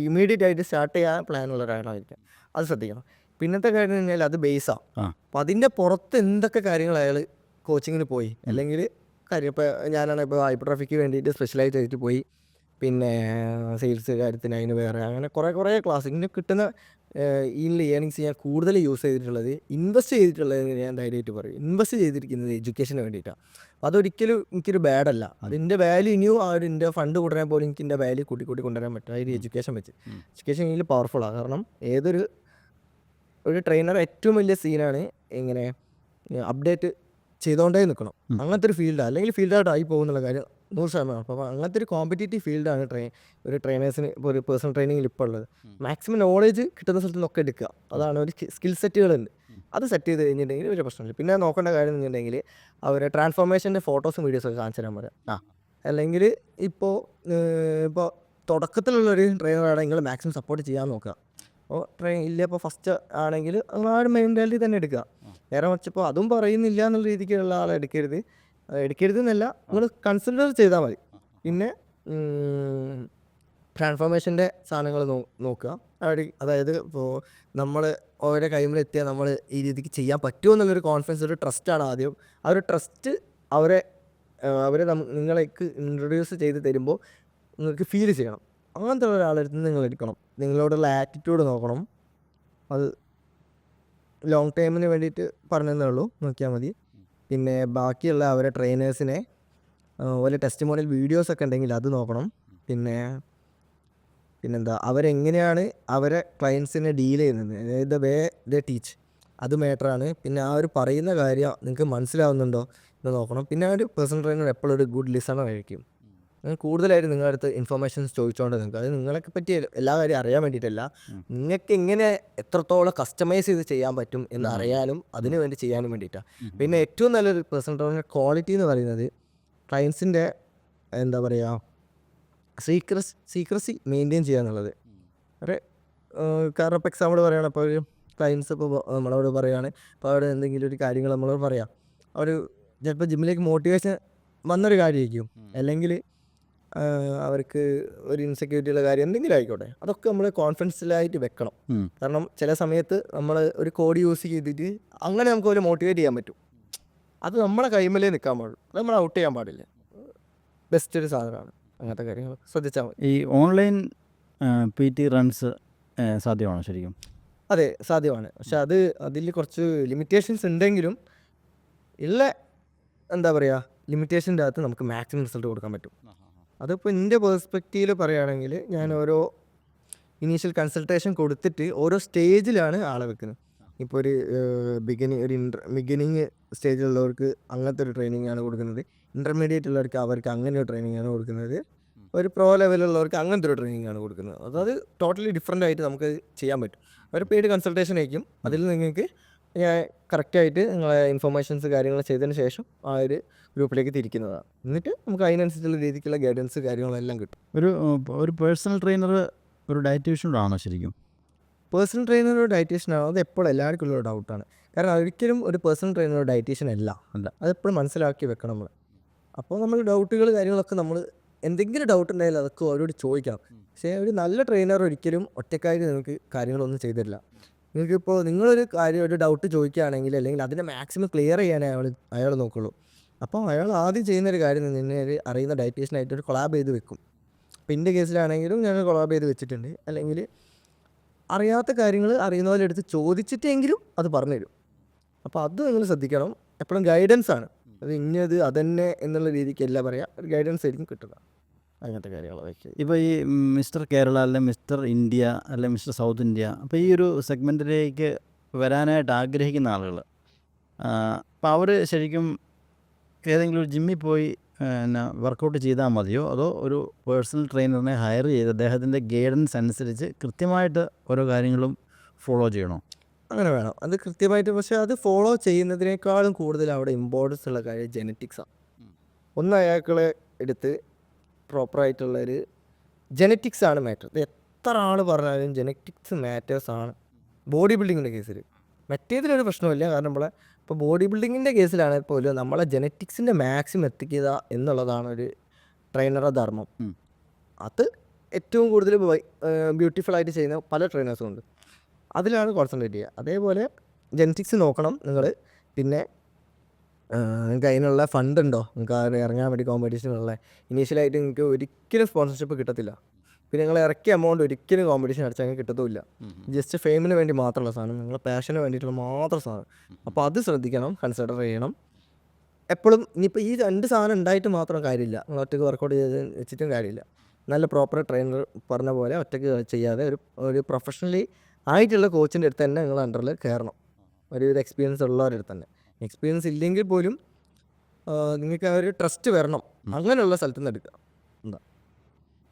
ഇമ്മീഡിയറ്റ് ആയിട്ട് സ്റ്റാർട്ട് ചെയ്യാൻ പ്ലാനുള്ള ഒരാളായിരിക്കണം. അത് ശ്രദ്ധിക്കണം. പിന്നത്തെ കാര്യം എന്ന് പറഞ്ഞാൽ അത് ബേസാണ്. അപ്പം അതിൻ്റെ പുറത്ത് എന്തൊക്കെ കാര്യങ്ങൾ അയാൾ കോച്ചിങ്ങിന് പോയി, അല്ലെങ്കിൽ കാര്യം ഇപ്പോൾ ഞാനാണ് ഇപ്പോൾ ഹൈപ്പർട്രോഫിക്ക് വേണ്ടിയിട്ട് സ്പെഷ്യലൈസ് ചെയ്തിട്ട് പോയി, പിന്നെ സെയിൽസ് കാര്യത്തിന് അതിന് വേറെ, അങ്ങനെ കുറേ ക്ലാസ് ഇങ്ങനെ കിട്ടുന്ന ഈ ഏണിങ്സ് ഞാൻ കൂടുതൽ യൂസ് ചെയ്തിട്ടുള്ളത്, ഇൻവെസ്റ്റ് ചെയ്തിട്ടുള്ളത് ഞാൻ ധൈര്യമായിട്ട് പറയും. ഇൻവെസ്റ്റ് ചെയ്തിരിക്കുന്നത് എഡ്യൂക്കേഷന് വേണ്ടിയിട്ടാണ്. അപ്പോൾ അതൊരിക്കലും എനിക്കൊരു ബാഡല്ല. അതിൻ്റെ വാല്യൂ ഇനിയും എൻ്റെ ഫണ്ട് കൊണ്ടുവരാൻ പോലും എനിക്ക് എൻ്റെ വാല്യൂ കൂട്ടി കൊണ്ടുവരാൻ പറ്റും. അതിൽ എഡ്യൂക്കേഷൻ വെച്ച് എഡ്യൂക്കേഷൻ ഇതിൽ പവർഫുള്ളാണ്. കാരണം ഒരു ട്രെയിനർ ഏറ്റവും വലിയ സീനാണ് ഇങ്ങനെ അപ്ഡേറ്റ് ചെയ്തുകൊണ്ടേ നിൽക്കണം. അങ്ങനത്തെ ഒരു ഫീൽഡാണ്, അല്ലെങ്കിൽ ഫീൽഡായിട്ട് ആയി പോകുന്നുള്ള കാര്യം 100%. അപ്പോൾ അങ്ങനത്തെ ഒരു കോമ്പറ്റേറ്റീവ് ഫീൽഡാണ് ഒരു ട്രെയിനേഴ്സിന് ഇപ്പോൾ ഒരു പേഴ്സണൽ ട്രെയിനിങ്ങിൽ ഇപ്പോൾ ഉള്ളത്. മാക്സിമം നോളേജ് കിട്ടുന്ന സ്ഥലത്ത് നിന്നൊക്കെ എടുക്കുക. അതാണ് ഒരു സ്കിൽ സെറ്റുകളുണ്ട്, അത് സെറ്റ് ചെയ്ത് കഴിഞ്ഞിട്ടുണ്ടെങ്കിൽ ഒരു പ്രശ്നമില്ല. പിന്നെ നോക്കേണ്ട കാര്യം എന്ന് വെച്ചിട്ടുണ്ടെങ്കിൽ അവരെ ട്രാൻസ്ഫോർമേഷൻ്റെ ഫോട്ടോസും വീഡിയോസൊക്കെ കാണിച്ചു തരാൻ പറയാം. അല്ലെങ്കിൽ ഇപ്പോൾ തുടക്കത്തിലുള്ളൊരു ട്രെയിനറാണെങ്കിൽ മാക്സിമം സപ്പോർട്ട് ചെയ്യാൻ നോക്കുക. അപ്പോൾ ഇല്ല ഇപ്പോൾ ഫസ്റ്റ് ആണെങ്കിൽ ആ ഒരു മെൻറ്റാലിറ്റി തന്നെ എടുക്കുക. നേരെ മറിച്ചപ്പോൾ അതും പറയുന്നില്ല എന്നുള്ള രീതിക്കുള്ള ആളെ എടുക്കരുത് എന്നല്ല, നിങ്ങൾ കൺസിഡർ ചെയ്താൽ മതി. പിന്നെ ട്രാൻസ്ഫോർമേഷൻ്റെ സാധനങ്ങൾ നോക്കുക. അതായത് ഇപ്പോൾ നമ്മൾ ഓരോ കൈമിലെത്തിയാൽ നമ്മൾ ഈ രീതിക്ക് ചെയ്യാൻ പറ്റുമോ എന്നുള്ളൊരു കോൺഫിഡൻസ്, ഒരു ട്രസ്റ്റാണ് ആദ്യം. ആ ഒരു ട്രസ്റ്റ് അവരെ നിങ്ങളേക്ക് ഇൻട്രൊഡ്യൂസ് ചെയ്ത് തരുമ്പോൾ നിങ്ങൾക്ക് ഫീൽ ചെയ്യണം. അങ്ങനത്തെ ഒരാളെടുത്ത് നിങ്ങൾ എടുക്കണം. നിങ്ങളോടുള്ള ആറ്റിറ്റ്യൂഡ് നോക്കണം. അത് ലോങ് ടൈമിന് വേണ്ടിയിട്ട് പറഞ്ഞതേ ഉള്ളൂ, നോക്കിയാൽ മതി. പിന്നെ ബാക്കിയുള്ള അവരെ ട്രെയിനേഴ്സിനെ ഓരോ ടെസ്റ്റിമോണിയൽ വീഡിയോസൊക്കെ ഉണ്ടെങ്കിൽ അത് നോക്കണം. പിന്നെന്താ അവരെങ്ങനെയാണ് അവരെ ക്ലയൻസിനെ ഡീൽ ചെയ്യുന്നത്, അതായത് വേ ദ ടീച്ച്, അത് മാറ്ററാണ്. പിന്നെ ആ ഒരു പറയുന്ന കാര്യം നിങ്ങൾക്ക് മനസ്സിലാവുന്നുണ്ടോ എന്ന് നോക്കണം. പിന്നെ ആ ഒരു പേഴ്സണൽ ട്രെയിനർ എപ്പോഴും ഒരു ഗുഡ് ലിസണർ ആയിരിക്കും. കൂടുതലായിട്ട് നിങ്ങളുടെ അടുത്ത് ഇൻഫർമേഷൻസ് ചോദിച്ചുകൊണ്ട് നിങ്ങൾക്ക്, അത് നിങ്ങളെ പറ്റി എല്ലാ കാര്യം അറിയാൻ വേണ്ടിയിട്ടല്ല, നിങ്ങൾക്ക് എങ്ങനെ എത്രത്തോളം കസ്റ്റമൈസ് ചെയ്ത് ചെയ്യാൻ പറ്റും എന്ന് അറിയാനും അതിന് വേണ്ടി ചെയ്യാനും വേണ്ടിയിട്ടാണ്. പിന്നെ ഏറ്റവും നല്ലൊരു പേഴ്സണൽ ട്രെയിനർ ക്വാളിറ്റി എന്ന് പറയുന്നത് ക്ലയൻസിൻ്റെ എന്താ പറയുക സീക്രസി മെയിൻറ്റെയിൻ ചെയ്യുക എന്നുള്ളത്. കാരണം ഇപ്പോൾ എക്സാമ്പിൾ പറയുകയാണ്, ഇപ്പോൾ ഒരു ക്ലയൻസ് ഇപ്പോൾ നമ്മളോട് പറയുകയാണ്, അപ്പോൾ അവിടെ എന്തെങ്കിലും ഒരു കാര്യങ്ങൾ നമ്മളോട് പറയാം, അവർ ചിലപ്പോൾ ജിമ്മിലേക്ക് മോട്ടിവേഷൻ വന്നൊരു കാര്യമായിരിക്കും, അല്ലെങ്കിൽ അവർക്ക് ഒരു ഇൻസെക്യൂരിറ്റിയുള്ള കാര്യം എന്തെങ്കിലും ആയിക്കോട്ടെ, അതൊക്കെ നമ്മൾ കോൺഫിഡൻസിലായിട്ട് വെക്കണം. കാരണം ചില സമയത്ത് നമ്മൾ ഒരു കോഡ് യൂസ് ചെയ്തിട്ട് അങ്ങനെ നമുക്ക് ഒരു മോട്ടിവേറ്റ് ചെയ്യാൻ പറ്റും. അത് നമ്മളെ കൈമേലേ നിൽക്കാൻ പാടുള്ളൂ, അത് നമ്മൾ ഔട്ട് ചെയ്യാൻ പാടില്ല. ബെസ്റ്റ് ഒരു സാധനമാണ്. അങ്ങനത്തെ കാര്യങ്ങൾ ശ്രദ്ധിച്ചാൽ മതി. ഈ ഓൺലൈൻ PT റൺസ് സാധ്യമാണോ ശരിക്കും? അതെ, സാധ്യമാണ്. പക്ഷെ അതിൽ കുറച്ച് ലിമിറ്റേഷൻസ് ഉണ്ടെങ്കിലും എന്താ പറയുക, ലിമിറ്റേഷൻ്റെ അകത്ത് നമുക്ക് മാക്സിമം റിസൾട്ട് കൊടുക്കാൻ പറ്റും. അതിപ്പോൾ എൻ്റെ പേഴ്സ്പെക്റ്റീവിൽ പറയുകയാണെങ്കിൽ, ഞാൻ ഓരോ ഇനീഷ്യൽ കൺസൾട്ടേഷൻ കൊടുത്തിട്ട് ഓരോ സ്റ്റേജിലാണ് ആളെ വെക്കുന്നത്. ഇപ്പോൾ ഒരു ബിഗിനിങ് സ്റ്റേജിലുള്ളവർക്ക് അങ്ങനത്തെ ഒരു ട്രെയിനിങ് ആണ് കൊടുക്കുന്നത്. ഇൻ്റർമീഡിയറ്റ് ഉള്ളവർക്ക് അങ്ങനെ ഒരു ട്രെയിനിങ് ആണ് കൊടുക്കുന്നത്. ഒരു പ്രോ ലെവലുള്ളവർക്ക് അങ്ങനത്തെ ഒരു ട്രെയിനിങ് ആണ് കൊടുക്കുന്നത്. അതായത് ടോട്ടലി ഡിഫറെൻ്റ് ആയിട്ട് നമുക്ക് ചെയ്യാൻ പറ്റും. ഒരു പെയ്ഡ് കൺസൾട്ടേഷൻ ആയിരിക്കും. അതിൽ നിങ്ങൾക്ക് കറക്റ്റായിട്ട് നിങ്ങളെ ഇൻഫർമേഷൻസ് കാര്യങ്ങൾ ചെയ്തതിന് ശേഷം ആ ഒരു ഗ്രൂപ്പിലേക്ക് തിരിക്കുന്നതാണ്. എന്നിട്ട് നമുക്ക് അതിനനുസരിച്ചുള്ള രീതിക്കുള്ള ഗൈഡൻസ് കാര്യങ്ങളെല്ലാം കിട്ടും. ഒരു പേഴ്സണൽ ട്രെയിനർ ഒരു ഡയറ്റീഷ്യനാണോ ശരിക്കും? പേഴ്സണൽ ട്രെയിനർ ഒരു ഡയറ്റീഷ്യനാണോ, അത് എപ്പോഴും എല്ലാവർക്കും ഉള്ള ഡൗട്ടാണ്. കാരണം ഒരിക്കലും ഒരു പേഴ്സണൽ ട്രെയിനർ ഒരു ഡയറ്റീഷ്യൻ അല്ല. അതെപ്പോഴും മനസ്സിലാക്കി വെക്കണം നമ്മൾ. അപ്പോൾ നമ്മൾ ഡൗട്ടുകൾ കാര്യങ്ങളൊക്കെ നമ്മൾ എന്തെങ്കിലും ഡൗട്ട് ഉണ്ടെങ്കിൽ അതൊക്കെ അവരോട് ചോദിക്കാം. പക്ഷേ ഒരു നല്ല ട്രെയിനർ ഒരിക്കലും ഒറ്റക്കായിട്ട് നിങ്ങൾക്ക് കാര്യങ്ങളൊന്നും ചെയ്തിട്ടില്ല. നിങ്ങൾക്കിപ്പോൾ നിങ്ങളൊരു കാര്യം ഒരു ഡൗട്ട് ചോദിക്കുകയാണെങ്കിൽ, അല്ലെങ്കിൽ അതിനെ മാക്സിമം ക്ലിയർ ചെയ്യാനേ അയാൾ നോക്കുള്ളൂ. അപ്പോൾ അയാൾ ആദ്യം ചെയ്യുന്നൊരു കാര്യം നിന്നെ അറിയുന്ന ഡയറ്റീഷ്യനായിട്ട് ഒരു കൊളാബ് ചെയ്ത് വെക്കും. ഇപ്പോൾ എൻ്റെ കേസിലാണെങ്കിലും ഞാൻ കൊളാബ് ചെയ്ത് വെച്ചിട്ടുണ്ട്. അല്ലെങ്കിൽ അറിയാത്ത കാര്യങ്ങൾ അറിയുന്ന പോലെ എടുത്ത് ചോദിച്ചിട്ടെങ്കിലും അത് പറഞ്ഞുതരും. അപ്പോൾ അത് നിങ്ങൾ ശ്രദ്ധിക്കണം. എപ്പോഴും ഗൈഡൻസാണ്. അത് ഇന്നത് അതന്നെ എന്നുള്ള രീതിക്കല്ല പറയുക, ഒരു ഗൈഡൻസ് ആയിരിക്കും കിട്ടുക. അങ്ങനത്തെ കാര്യങ്ങളൊക്കെ. ഇപ്പോൾ ഈ മിസ്റ്റർ കേരള അല്ലെങ്കിൽ മിസ്റ്റർ ഇന്ത്യ അല്ലെങ്കിൽ മിസ്റ്റർ സൗത്ത് ഇന്ത്യ, അപ്പോൾ ഈ ഒരു സെഗ്മെൻറ്റിലേക്ക് വരാനായിട്ട് ആഗ്രഹിക്കുന്ന ആളുകൾ, അപ്പോൾ അവർ ശരിക്കും ഏതെങ്കിലും ഒരു ജിമ്മിൽ പോയി വർക്കൗട്ട് ചെയ്താൽ മതിയോ, അതോ ഒരു പേഴ്സണൽ ട്രെയിനറിനെ ഹയർ ചെയ്ത് അദ്ദേഹത്തിൻ്റെ ഗൈഡൻസ് അനുസരിച്ച് കൃത്യമായിട്ട് ഓരോ കാര്യങ്ങളും ഫോളോ ചെയ്യണോ? അങ്ങനെ വേണം, അത് കൃത്യമായിട്ട്. പക്ഷേ അത് ഫോളോ ചെയ്യുന്നതിനേക്കാളും കൂടുതൽ അവിടെ ഇമ്പോർട്ടൻസ് ഉള്ള കാര്യം ജെനറ്റിക്സാണ്. ഒന്ന് അയാൾക്കുള്ള എടുത്ത് പ്രോപ്പറായിട്ടുള്ളൊരു ജെനറ്റിക്സ് ആണ് മാറ്റർ. എത്ര ആൾ പറഞ്ഞാലും ജെനറ്റിക്സ് മാറ്റേഴ്സാണ് ബോഡി ബിൽഡിങ്ങിൻ്റെ കേസിൽ. മറ്റേതിലൊരു പ്രശ്നമില്ല, കാരണം നമ്മളെ ഇപ്പോൾ ബോഡി ബിൽഡിങ്ങിൻ്റെ കേസിലാണെങ്കിൽ പോലും നമ്മളെ ജെനറ്റിക്സിൻ്റെ മാക്സിമം എത്തിക്കുക എന്നുള്ളതാണ് ഒരു ട്രെയിനറുടെ ധർമ്മം. അത് ഏറ്റവും കൂടുതൽ ബ്യൂട്ടിഫുൾ ആയിട്ട് ചെയ്യുന്ന പല ട്രെയിനേഴ്സും ഉണ്ട്. അതിലാണ് കോൺസെൻട്രേറ്റ് ചെയ്യുക. അതേപോലെ ജെനറ്റിക്സ് നോക്കണം നിങ്ങൾ. പിന്നെ നിങ്ങൾക്ക് അതിനുള്ള ഫണ്ട് ഉണ്ടോ, നിങ്ങൾക്ക് ആ ഇറങ്ങാൻ വേണ്ടി കോമ്പറ്റീഷനുള്ള ഇനീഷ്യലായിട്ട് നിങ്ങൾക്ക് ഒരിക്കലും സ്പോൺസർഷിപ്പ് കിട്ടത്തില്ല. പിന്നെ നിങ്ങൾ ഇറക്കിയ എമൗണ്ട് ഒരിക്കലും കോമ്പറ്റീഷൻ അടിച്ചാൽ നിങ്ങൾക്ക് കിട്ടത്തുമില്ല. ജസ്റ്റ് ഫെയിമിന് വേണ്ടി മാത്രമുള്ള സാധനം, നിങ്ങളുടെ പാഷന് വേണ്ടിയിട്ടുള്ള മാത്രം സാധനം. അപ്പോൾ അത് ശ്രദ്ധിക്കണം, കൺസിഡർ ചെയ്യണം എപ്പോഴും. ഇനിയിപ്പോൾ ഈ 2 സാധനം ഉണ്ടായിട്ട് മാത്രം കാര്യമില്ല, നിങ്ങൾ ഒറ്റയ്ക്ക് വർക്കൗട്ട് ചെയ്ത് വെച്ചിട്ടും കാര്യമില്ല. നല്ല പ്രോപ്പർ ട്രെയിനർ പറഞ്ഞ പോലെ ഒറ്റയ്ക്ക് ചെയ്യാതെ ഒരു പ്രൊഫഷണലി ആയിട്ടുള്ള കോച്ചിൻ്റെ അടുത്ത് തന്നെ നിങ്ങൾ അണ്ടറിൽ കയറണം. ഒരു എക്സ്പീരിയൻസ് ഉള്ളവരുടെ അടുത്ത് തന്നെ. എക്സ്പീരിയൻസ് ഇല്ലെങ്കിൽ പോലും നിങ്ങൾക്ക് ആ ഒരു ട്രസ്റ്റ് വരണം. അങ്ങനെയുള്ള സ്ഥലത്ത് നിന്ന് എടുക്കുക. എന്താ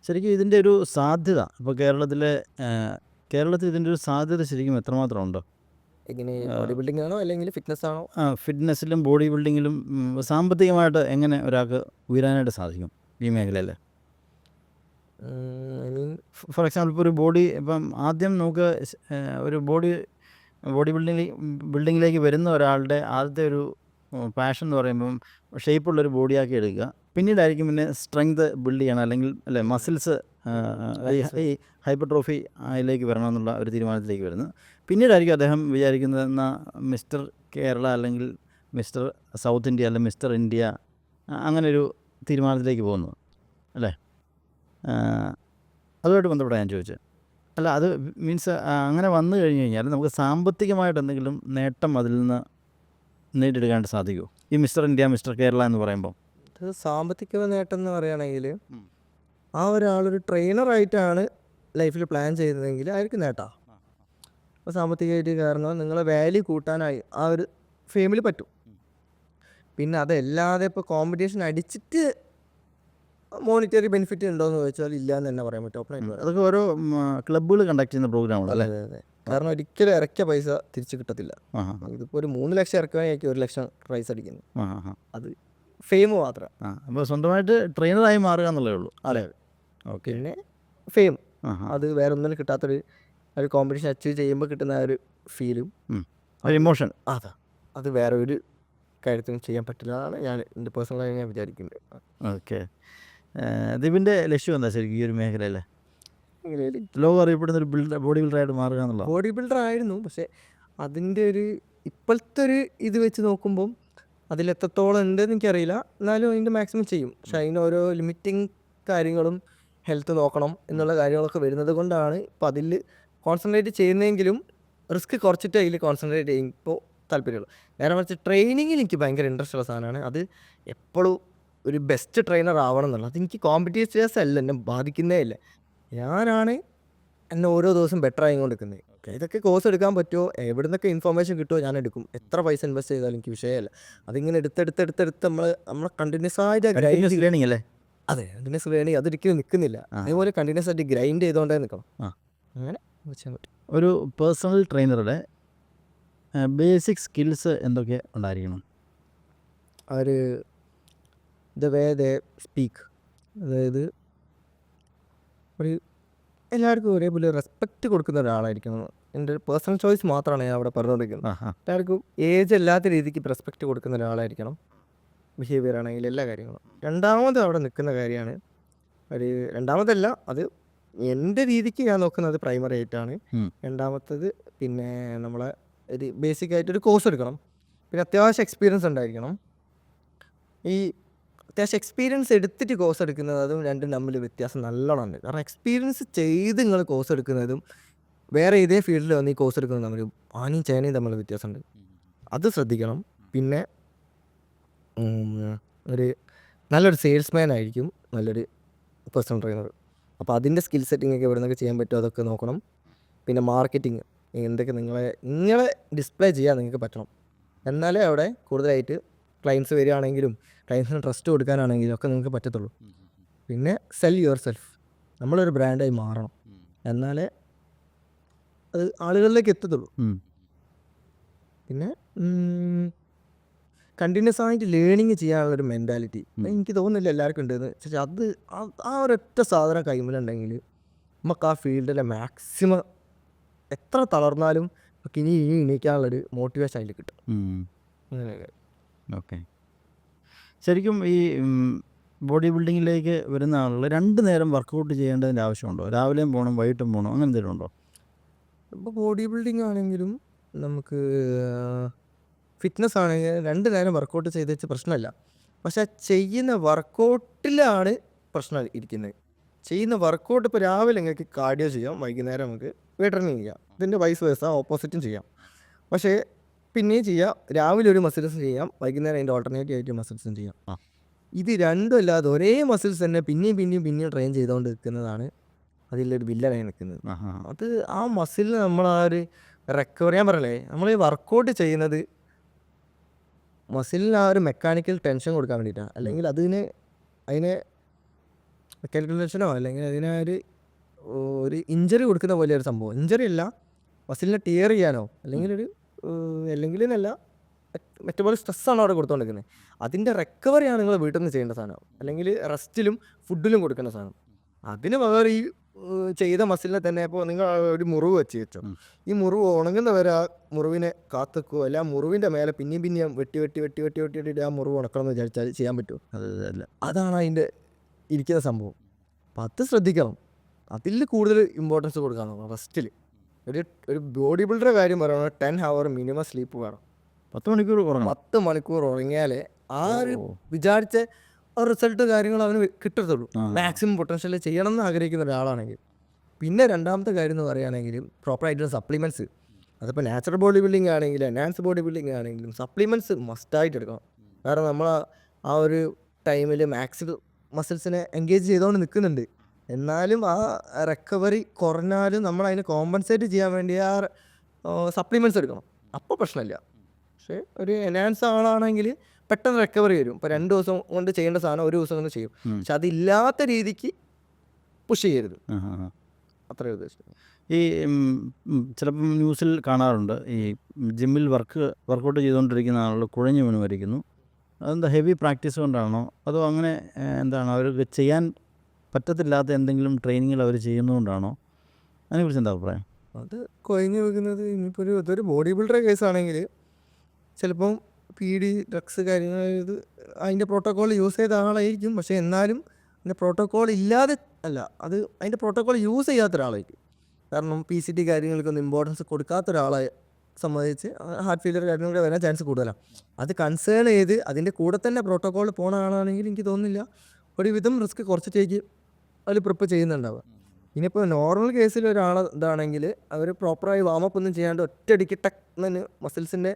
ശരിക്കും ഇതിൻ്റെ ഒരു സാധ്യത ഇപ്പോൾ കേരളത്തിൽ ഇതിൻ്റെ ഒരു സാധ്യത ശരിക്കും എത്രമാത്രം ഉണ്ടോ? എങ്ങനെ, ബോഡി ബിൽഡിംഗ് ആണോ അല്ലെങ്കിൽ ഫിറ്റ്നസ് ആണോ? ഫിറ്റ്നസ്സിലും ബോഡി ബിൽഡിങ്ങിലും സാമ്പത്തികമായിട്ട് എങ്ങനെ ഒരാൾക്ക് ഉയരാനായിട്ട് സാധിക്കും ഈ മേഖലയിൽ? ഐ മീൻ ഫോർ എക്സാമ്പിൾ ഇപ്പോൾ ഒരു ബോഡി, ഇപ്പം ആദ്യം നമുക്ക് ഒരു ബോഡി ബിൽഡിങ്ങിലേക്ക് വരുന്ന ഒരാളുടെ ആദ്യത്തെ ഒരു പാഷൻ എന്ന് പറയുമ്പം ഷേപ്പുള്ളൊരു ബോഡിയാക്കി എടുക്കുക. പിന്നീടായിരിക്കും പിന്നെ സ്ട്രെങ്ത് ബിൽഡ് ചെയ്യണം, അല്ലെങ്കിൽ അല്ലേ മസിൽസ് ഈ ഹൈപ്പർട്രോഫി അതിലേക്ക് വരണമെന്നുള്ള ഒരു തീരുമാനത്തിലേക്ക് വരുന്നത്. പിന്നീടായിരിക്കും അദ്ദേഹം വിചാരിക്കുന്നത് എന്നാൽ മിസ്റ്റർ കേരള അല്ലെങ്കിൽ മിസ്റ്റർ സൗത്ത് ഇന്ത്യ അല്ലെങ്കിൽ മിസ്റ്റർ ഇന്ത്യ അങ്ങനൊരു തീരുമാനത്തിലേക്ക് പോകുന്നത് അല്ലേ? അതുമായിട്ട് ബന്ധപ്പെട്ട ഞാൻ ചോദിച്ചത്. അല്ല, അത് മീൻസ് അങ്ങനെ വന്നു കഴിഞ്ഞ് കഴിഞ്ഞാൽ നമുക്ക് സാമ്പത്തികമായിട്ട് എന്തെങ്കിലും നേട്ടം അതിൽ നിന്ന് നേടിയെടുക്കാനായിട്ട് സാധിക്കുമോ ഈ മിസ്റ്റർ ഇന്ത്യ മിസ്റ്റർ കേരള എന്ന് പറയുമ്പോൾ? ഇത് സാമ്പത്തിക നേട്ടം എന്ന് പറയുകയാണെങ്കിൽ ആ ഒരാളൊരു ട്രെയിനറായിട്ടാണ് ലൈഫിൽ പ്ലാൻ ചെയ്യുന്നതെങ്കിൽ ആയിരിക്കും നേട്ടം. അപ്പോൾ സാമ്പത്തികമായിട്ട് കാരണം നിങ്ങളെ വാല്യൂ കൂട്ടാനായി ആ ഒരു ഫെയിമിൽ പറ്റും. പിന്നെ അതല്ലാതെ ഇപ്പോൾ കോമ്പറ്റീഷൻ അടിച്ചിട്ട് മോണിറ്ററി ബെനിഫിറ്റ് ഉണ്ടോ എന്ന് ചോദിച്ചാൽ ഇല്ല എന്ന് തന്നെ പറയാൻ പറ്റും. ഓപ്പണായിട്ട് പറയാം. അതൊക്കെ ഓരോ ക്ലബ്ബുകൾ കണ്ടക്ട് ചെയ്യുന്ന പ്രോഗ്രാമുകൾ അതെ അതെ അതെ. കാരണം ഒരിക്കലും ഇറക്കിയ പൈസ തിരിച്ച് കിട്ടത്തില്ല. ഇതിപ്പോൾ ഒരു 3 ലക്ഷം ഇറക്കുവാനായിരിക്കും 1 ലക്ഷം പ്രൈസ് അടിക്കുന്നത്. അത് ഫെയിം മാത്രം. അപ്പോൾ സ്വന്തമായിട്ട് ട്രെയിനറായി മാറുക എന്നുള്ളതേ ഉള്ളൂ. അതെ. ഓക്കെ. പിന്നെ ഫെയിം അത് വേറെ ഒന്നിനും കിട്ടാത്തൊരു കോമ്പറ്റീഷൻ അച്ചീവ് ചെയ്യുമ്പോൾ കിട്ടുന്ന ആ ഒരു ഫീലും ഒരു ഇമോഷൻ അത് വേറെ ഒരു കാര്യത്തിനും ചെയ്യാൻ പറ്റില്ല എന്നാണ് ഞാൻ എൻ്റെ പേഴ്സണലായി ഞാൻ വിചാരിക്കുന്നത്. ഓക്കെ. ദിപിൻ്റെ ലക്ഷ്യം എന്താ ശരിക്കും ഈ ഒരു മേഖലയിൽ? ലോകം അറിയപ്പെടുന്ന ഒരു ബോഡി ബിൽഡറായിട്ട് മാറുക എന്നുള്ള. ബോഡി ബിൽഡർ ആയിരുന്നു, പക്ഷേ അതിൻ്റെ ഒരു ഇപ്പോഴത്തെ ഒരു ഇത് വെച്ച് നോക്കുമ്പം അതിലെത്രത്തോളം ഉണ്ടെന്ന് എനിക്കറിയില്ല. എന്നാലും അതിൻ്റെ മാക്സിമം ചെയ്യും. പക്ഷെ അതിന് ഓരോ ലിമിറ്റിങ് കാര്യങ്ങളും ഹെൽത്ത് നോക്കണം എന്നുള്ള കാര്യങ്ങളൊക്കെ വരുന്നത് കൊണ്ടാണ് ഇപ്പോൾ അതിൽ കോൺസെൻട്രേറ്റ് ചെയ്യുന്നതെങ്കിലും റിസ്ക് കുറച്ചിട്ട് അതിൽ കോൺസെൻട്രേറ്റ് ചെയ്യും ഇപ്പോൾ താല്പര്യമുള്ളൂ. നേരെ മറിച്ച് ട്രെയിനിങ്ങിൽ എനിക്ക് ഭയങ്കര ഇൻട്രസ്റ്റ് ഉള്ള സാധനമാണ്. അത് എപ്പോഴും ഒരു ബെസ്റ്റ് ട്രെയിനർ ആവണം എന്നുള്ളത്. അതെനിക്ക് കോമ്പറ്റീറ്റേഴ്സ് അല്ല, എന്നെ ബാധിക്കുന്നേ ഇല്ല. ഞാനാണ് എന്നെ ഓരോ ദിവസം ബെറ്റർ ആയിക്കൊണ്ടിരിക്കുന്നത്. ഇതൊക്കെ കോഴ്സ് എടുക്കാൻ പറ്റുമോ, എവിടെ നിന്നൊക്കെ ഇൻഫർമേഷൻ കിട്ടുമോ ഞാൻ എടുക്കും. എത്ര പൈസ ഇൻവെസ്റ്റ് ചെയ്താലും എനിക്ക് വിഷയമല്ല. അതിങ്ങനെ എടുത്തെടുത്ത് നമ്മളെ കണ്ടിന്യൂസ് ആയിട്ട് ലേണിംഗ് അല്ലേ? അതെ, കണ്ടിന്യൂസ് ലേണിംഗ് അതൊരിക്കലും നിൽക്കുന്നില്ല. അതേപോലെ കണ്ടിന്യൂസ് ആയിട്ട് ഗ്രൈൻഡ് ചെയ്തുകൊണ്ടേ നിൽക്കണം. അങ്ങനെ വെച്ചാൽ പറ്റും. ഒരു പേഴ്സണൽ ട്രെയിനറുടെ ബേസിക് സ്കിൽസ് എന്തൊക്കെ ഉണ്ടായിരിക്കണം? അവർ ദ വേ ദേ സ്പീക്ക്, അതായത് ഒരു എല്ലാവർക്കും ഒരേപോലെ റെസ്പെക്റ്റ് കൊടുക്കുന്ന ഒരാളായിരിക്കണം. എൻ്റെ ഒരു പേഴ്സണൽ ചോയ്സ് മാത്രമാണ് ഞാൻ അവിടെ പറഞ്ഞുകൊണ്ടിരിക്കുന്നത്. എല്ലാവർക്കും ഏജ് അല്ലാത്ത രീതിക്ക് റെസ്പെക്റ്റ് കൊടുക്കുന്ന ഒരാളായിരിക്കണം. ബിഹേവിയർ ആണെങ്കിൽ എല്ലാ കാര്യങ്ങളും. രണ്ടാമത് അവിടെ നിൽക്കുന്ന കാര്യമാണ് രണ്ടാമതല്ല, അത് എൻ്റെ രീതിക്ക് ഞാൻ നോക്കുന്നത് പ്രൈമറി ആയിട്ടാണ്. രണ്ടാമത്തത് പിന്നെ നമ്മളെ ഒരു ബേസിക് ആയിട്ടൊരു കോഴ്സ് എടുക്കണം. പിന്നെ അത്യാവശ്യം എക്സ്പീരിയൻസ് ഉണ്ടായിരിക്കണം. ഈ അത്യാവശ്യം എക്സ്പീരിയൻസ് എടുത്തിട്ട് കോഴ്സ് എടുക്കുന്നത് അതും രണ്ടും തമ്മിൽ വ്യത്യാസം നല്ലോണം ഉണ്ട്. കാരണം എക്സ്പീരിയൻസ് ചെയ്ത് നിങ്ങൾ കോഴ്സ് എടുക്കുന്നതും വേറെ ഇതേ ഫീൽഡിൽ വന്ന് ഈ കോഴ്സ് എടുക്കുന്നത് തമ്മിൽ ആനയും ചേനയും തമ്മിൽ വ്യത്യാസമുണ്ട്. അത് ശ്രദ്ധിക്കണം. പിന്നെ നല്ലൊരു സെയിൽസ്മാൻ ആയിരിക്കും നല്ലൊരു പേഴ്സണൽ ട്രെയിനർ. അപ്പോൾ അതിൻ്റെ സ്കിൽ സെറ്റിംഗ് ഒക്കെ എവിടെ നിന്നൊക്കെ ചെയ്യാൻ പറ്റുമോ അതൊക്കെ നോക്കണം. പിന്നെ മാർക്കറ്റിങ് എന്തൊക്കെ നിങ്ങളെ ഡിസ്പ്ലേ ചെയ്യാൻ നിങ്ങൾക്ക് പറ്റണം. എന്നാലേ അവിടെ കൂടുതലായിട്ട് ക്ലയൻറ്റ്സ് വരികയാണെങ്കിലും ക്ലയൻറ്റ്സിന് ട്രസ്റ്റ് കൊടുക്കാനാണെങ്കിലും ഒക്കെ നിങ്ങൾക്ക് പറ്റത്തുള്ളൂ. പിന്നെ സെൽ യുവർ സെൽഫ്, നമ്മളൊരു ബ്രാൻഡായി മാറണം. എന്നാലേ അത് ആളുകളിലേക്ക് എത്തത്തുള്ളൂ. പിന്നെ കണ്ടിന്യൂസ് ആയിട്ട് ലേണിങ് ചെയ്യാനുള്ളൊരു മെൻറ്റാലിറ്റി എനിക്ക് തോന്നുന്നില്ല എല്ലാവർക്കും ഉണ്ടെന്ന്. അത് ആ ഒരൊറ്റ സാധനം കൈമുണ്ടെങ്കിൽ നമുക്ക് ആ ഫീൽഡിലെ മാക്സിമം എത്ര തളർന്നാലും നമുക്ക് ഇനി എണീക്കാനുള്ളൊരു മോട്ടിവേഷൻ അതിൽ കിട്ടും. അങ്ങനെയൊക്കെ. ഓക്കെ. ശരിക്കും ഈ ബോഡി ബിൽഡിങ്ങിലേക്ക് വരുന്ന ആളുകൾ 2 നേരം വർക്കൗട്ട് ചെയ്യേണ്ടതിൻ്റെ ആവശ്യമുണ്ടോ? രാവിലെയും പോകണം വൈകിട്ടും പോകണം അങ്ങനെ എന്തെങ്കിലും ഉണ്ടോ? ഇപ്പോൾ ബോഡി ബിൽഡിംഗ് ആണെങ്കിലും നമുക്ക് ഫിറ്റ്നസ് ആണെങ്കിൽ 2 നേരം വർക്കൗട്ട് ചെയ്ത് വെച്ച് പ്രശ്നമല്ല. പക്ഷെ ചെയ്യുന്ന വർക്കൗട്ടിലാണ് പ്രശ്നം ഇരിക്കുന്നത്. ചെയ്യുന്ന വർക്കൗട്ട് ഇപ്പോൾ രാവിലെ നിങ്ങൾക്ക് കാർഡിയോ ചെയ്യാം, വൈകുന്നേരം നമുക്ക് വെയിറ്റ് ട്രെയിനിങ് ചെയ്യാം. ഇതിൻ്റെ വൈസ് വേഴ്സ ഓപ്പോസിറ്റും ചെയ്യാം. പക്ഷേ പിന്നെയും ചെയ്യാം, രാവിലെ ഒരു മസിൽസ് ചെയ്യാം, വൈകുന്നേരം അതിൻ്റെ ഓൾട്ടർനേറ്റീവ് ആയിട്ട് മസിൽസും ചെയ്യാം. ഇത് രണ്ടും അല്ലാതെ ഒരേ മസിൽസ് തന്നെ പിന്നെയും ട്രെയിൻ ചെയ്തുകൊണ്ട് നിൽക്കുന്നതാണ് അതിലൊരു വില്ലനായി നിൽക്കുന്നത്. അത് ആ മസിലിന് നമ്മൾ ആ ഒരു റിക്കവർ ചെയ്യാൻ പറയലേ, നമ്മൾ ഈ വർക്കൗട്ട് ചെയ്യുന്നത് മസിലിന് ആ ഒരു മെക്കാനിക്കൽ ടെൻഷൻ കൊടുക്കാൻ വേണ്ടിയിട്ടാണ്. അല്ലെങ്കിൽ അതിനെ മെക്കാനിക്കൽ ടെൻഷനോ അല്ലെങ്കിൽ അതിനെ ഒരു ഇഞ്ചറി കൊടുക്കുന്ന പോലെ ഒരു സംഭവം. ഇഞ്ചറി അല്ല, മസിലിനെ ടിയർ ചെയ്യാനോ അല്ലെങ്കിൽ മെറ്റബോളിക് സ്ട്രെസ്സാണ് അവിടെ കൊടുത്തുകൊണ്ടിരിക്കുന്നത്. അതിൻ്റെ റിക്കവറിയാണ് നിങ്ങൾ വീട്ടിൽ നിന്ന് ചെയ്യേണ്ട സാധനം, അല്ലെങ്കിൽ റെസ്റ്റിലും ഫുഡിലും കൊടുക്കേണ്ട സാധനം. അതിന് പകരം ഈ ചെയ്ത മസിലിനെ തന്നെ ഇപ്പോൾ നിങ്ങൾ ഒരു മുറിവ് വെച്ചോ, ഈ മുറിവ് ഉണങ്ങുന്നവരെ ആ മുറിവിനെ കാത്തുവെക്കുകയോ അല്ല ആ മുറിവിൻ്റെ മേലെ പിന്നെയും വെട്ടി ആ മുറിവ് ഉണക്കണമെന്ന് വിചാരിച്ചാൽ ചെയ്യാൻ പറ്റുമോ? അതാണ് അതിൻ്റെ ഇരിക്കുന്ന സംഭവം. അപ്പം അത് ശ്രദ്ധിക്കണം. അതിൽ കൂടുതൽ ഇമ്പോർട്ടൻസ് കൊടുക്കണം റെസ്റ്റിൽ. ഒരു ബോഡി ബിൽഡറുടെ കാര്യം പറയുന്നത് 10 hour മിനിമം സ്ലീപ്പ് വേണം. 10 മണിക്കൂർ ഉറങ്ങണം. 10 മണിക്കൂർ ഉറങ്ങിയാലേ ആ ഒരു വിചാരിച്ച റിസൾട്ട് കാര്യങ്ങൾ അവന് കിട്ടത്തുള്ളൂ. മാക്സിമം പൊട്ടൻഷ്യൽ ചെയ്യണം എന്ന് ആഗ്രഹിക്കുന്ന ഒരാളാണെങ്കിൽ. പിന്നെ രണ്ടാമത്തെ കാര്യം എന്ന് പറയുകയാണെങ്കിൽ പ്രോപ്പറായിട്ടുള്ള സപ്ലിമെൻറ്റ്സ്. അതിപ്പോൾ നാച്ചുറൽ ബോഡി ബിൽഡിംഗ് ആണെങ്കിലും എൻഹാൻസ് ബോഡി ബിൽഡിംഗ് ആണെങ്കിലും സപ്ലിമെൻറ്റ്സ് മസ്റ്റായിട്ട് എടുക്കണം. കാരണം നമ്മൾ ആ ഒരു ടൈമിൽ മസിൽസിനെ എൻഗേജ് ചെയ്തുകൊണ്ട് നിൽക്കുന്നുണ്ട്. എന്നാലും ആ റിക്കവറി കുറഞ്ഞാലും നമ്മൾ അതിനെ കോമ്പൻസേറ്റ് ചെയ്യാൻ വേണ്ടി ആ സപ്ലിമെൻറ്റ്സ് എടുക്കണം. അപ്പോൾ പ്രശ്നമില്ല. പക്ഷേ ഒരു എൻഹാൻസ് ആളാണെങ്കിൽ പെട്ടെന്ന് റിക്കവറി വരും. ഇപ്പോൾ 2 ദിവസം കൊണ്ട് ചെയ്യേണ്ട സാധനം 1 ദിവസം കൊണ്ട് ചെയ്യും. പക്ഷെ അതില്ലാത്ത രീതിക്ക് പുഷ് ചെയ്യരുത്, അത്രയും ഉദ്ദേശിച്ചത്. ഈ ചിലപ്പം ന്യൂസിൽ കാണാറുണ്ട് ഈ ജിമ്മിൽ വർക്കൗട്ട് ചെയ്തുകൊണ്ടിരിക്കുന്ന ആളുകൾ കുഴഞ്ഞു വീണ് മരിക്കുന്നു. അതെന്താ ഹെവി പ്രാക്ടീസ് കൊണ്ടാണോ അതോ അങ്ങനെ എന്താണ് അവർക്ക് ചെയ്യാൻ പറ്റത്തില്ലാത്ത എന്തെങ്കിലും ട്രെയിനിങ്ങൾ അവർ ചെയ്യുന്നതുകൊണ്ടാണോ? അതിനെക്കുറിച്ച് എന്താ അഭിപ്രായം? അത് കുഴഞ്ഞു വെക്കുന്നത് ഇനിയിപ്പോൾ ഇതൊരു ബോഡി ബിൽഡറെ കേസാണെങ്കിൽ ചിലപ്പം PD ഡ്രഗ്സ് കാര്യങ്ങൾ അതിൻ്റെ പ്രോട്ടോക്കോൾ യൂസ് ചെയ്ത ആളായിരിക്കും. പക്ഷേ എന്നാലും അതിൻ്റെ പ്രോട്ടോക്കോൾ ഇല്ലാതെ അല്ല, അതിൻ്റെ പ്രോട്ടോക്കോൾ യൂസ് ചെയ്യാത്ത ഒരാളായിരിക്കും. കാരണം PCT കാര്യങ്ങൾക്കൊന്നും ഇമ്പോർട്ടൻസ് കൊടുക്കാത്ത ഒരാളെ സംബന്ധിച്ച് ഹാർട്ട് ഫെയിലിയർ കാര്യങ്ങളൊക്കെ വരാൻ ചാൻസ് കൂടുതലാണ്. അത് കൺസേൺ ചെയ്ത് അതിൻ്റെ കൂടെ തന്നെ പ്രോട്ടോക്കോൾ പോണ ആളാണെങ്കിൽ എനിക്ക് തോന്നുന്നില്ല ഒരുവിധം റിസ്ക് കുറച്ചിട്ടേക്ക് അതിൽ പ്രിപ്പയർ ചെയ്യുന്നുണ്ടാവുക. ഇനിയിപ്പോൾ നോർമൽ കേസിൽ ഇതാണെങ്കിൽ അവർ പ്രോപ്പറായി വാമപ്പ് ഒന്നും ചെയ്യാണ്ട് ഒറ്റയടിക്ക് ടക്ക് മസിൽസിൻ്റെ